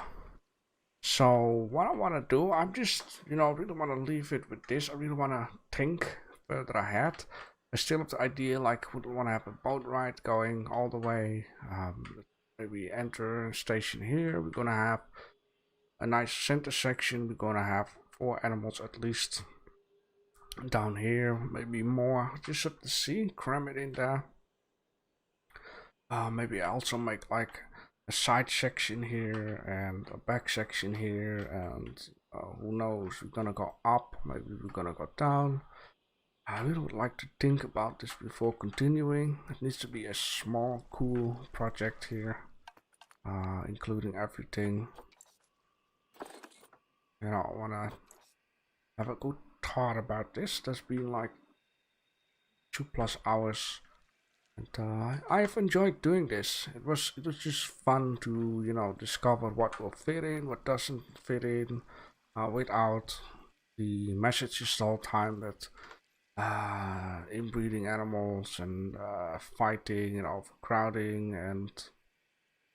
so what I want to do, I'm just, really want to leave it with this. I really want to think further ahead. I still have the idea, like, would want to have a boat ride going all the way. Maybe enter station here. We're gonna have a nice center section. We're gonna have 4 animals at least down here, maybe more. Just have to see, cram it in there. Maybe I also make like a side section here and a back section here, and who knows, we're gonna go up, maybe we're gonna go down. I really would like to think about this before continuing. It needs to be a small, cool project here, including everything. I wanna have a good thought about this. That's been like 2+ hours. And I've enjoyed doing this. It was just fun to discover what will fit in, what doesn't fit in, without the messages the whole time that inbreeding animals and fighting and overcrowding and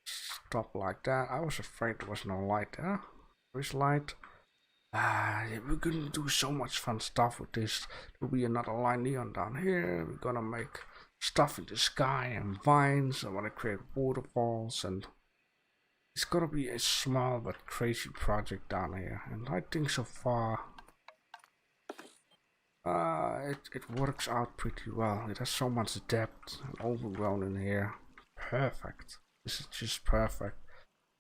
stuff like that. I was afraid there was no light there. There is light. We're gonna do so much fun stuff with this. There'll be another line neon down here. We're gonna make stuff in the sky and vines. I want to create waterfalls, and it's gonna be a small but crazy project down here. And I think so far it works out pretty well. It has so much depth and overgrown in here. Perfect. This is just perfect.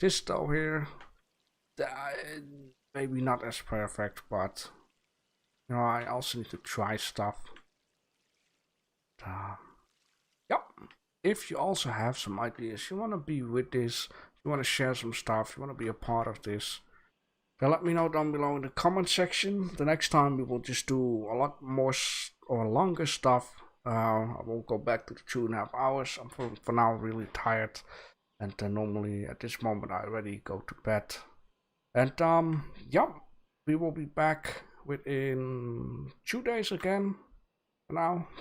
This though here, maybe not as perfect, but I also need to try stuff. yep, if you also have some ideas, you want to be with this, you want to share some stuff, you want to be a part of this, then let me know down below in the comment section. The next time we will just do a lot more or longer stuff. I won't go back to the 2.5 hours. I'm for now really tired, and normally at this moment I already go to bed. And yeah, we will be back within 2 days again. For now,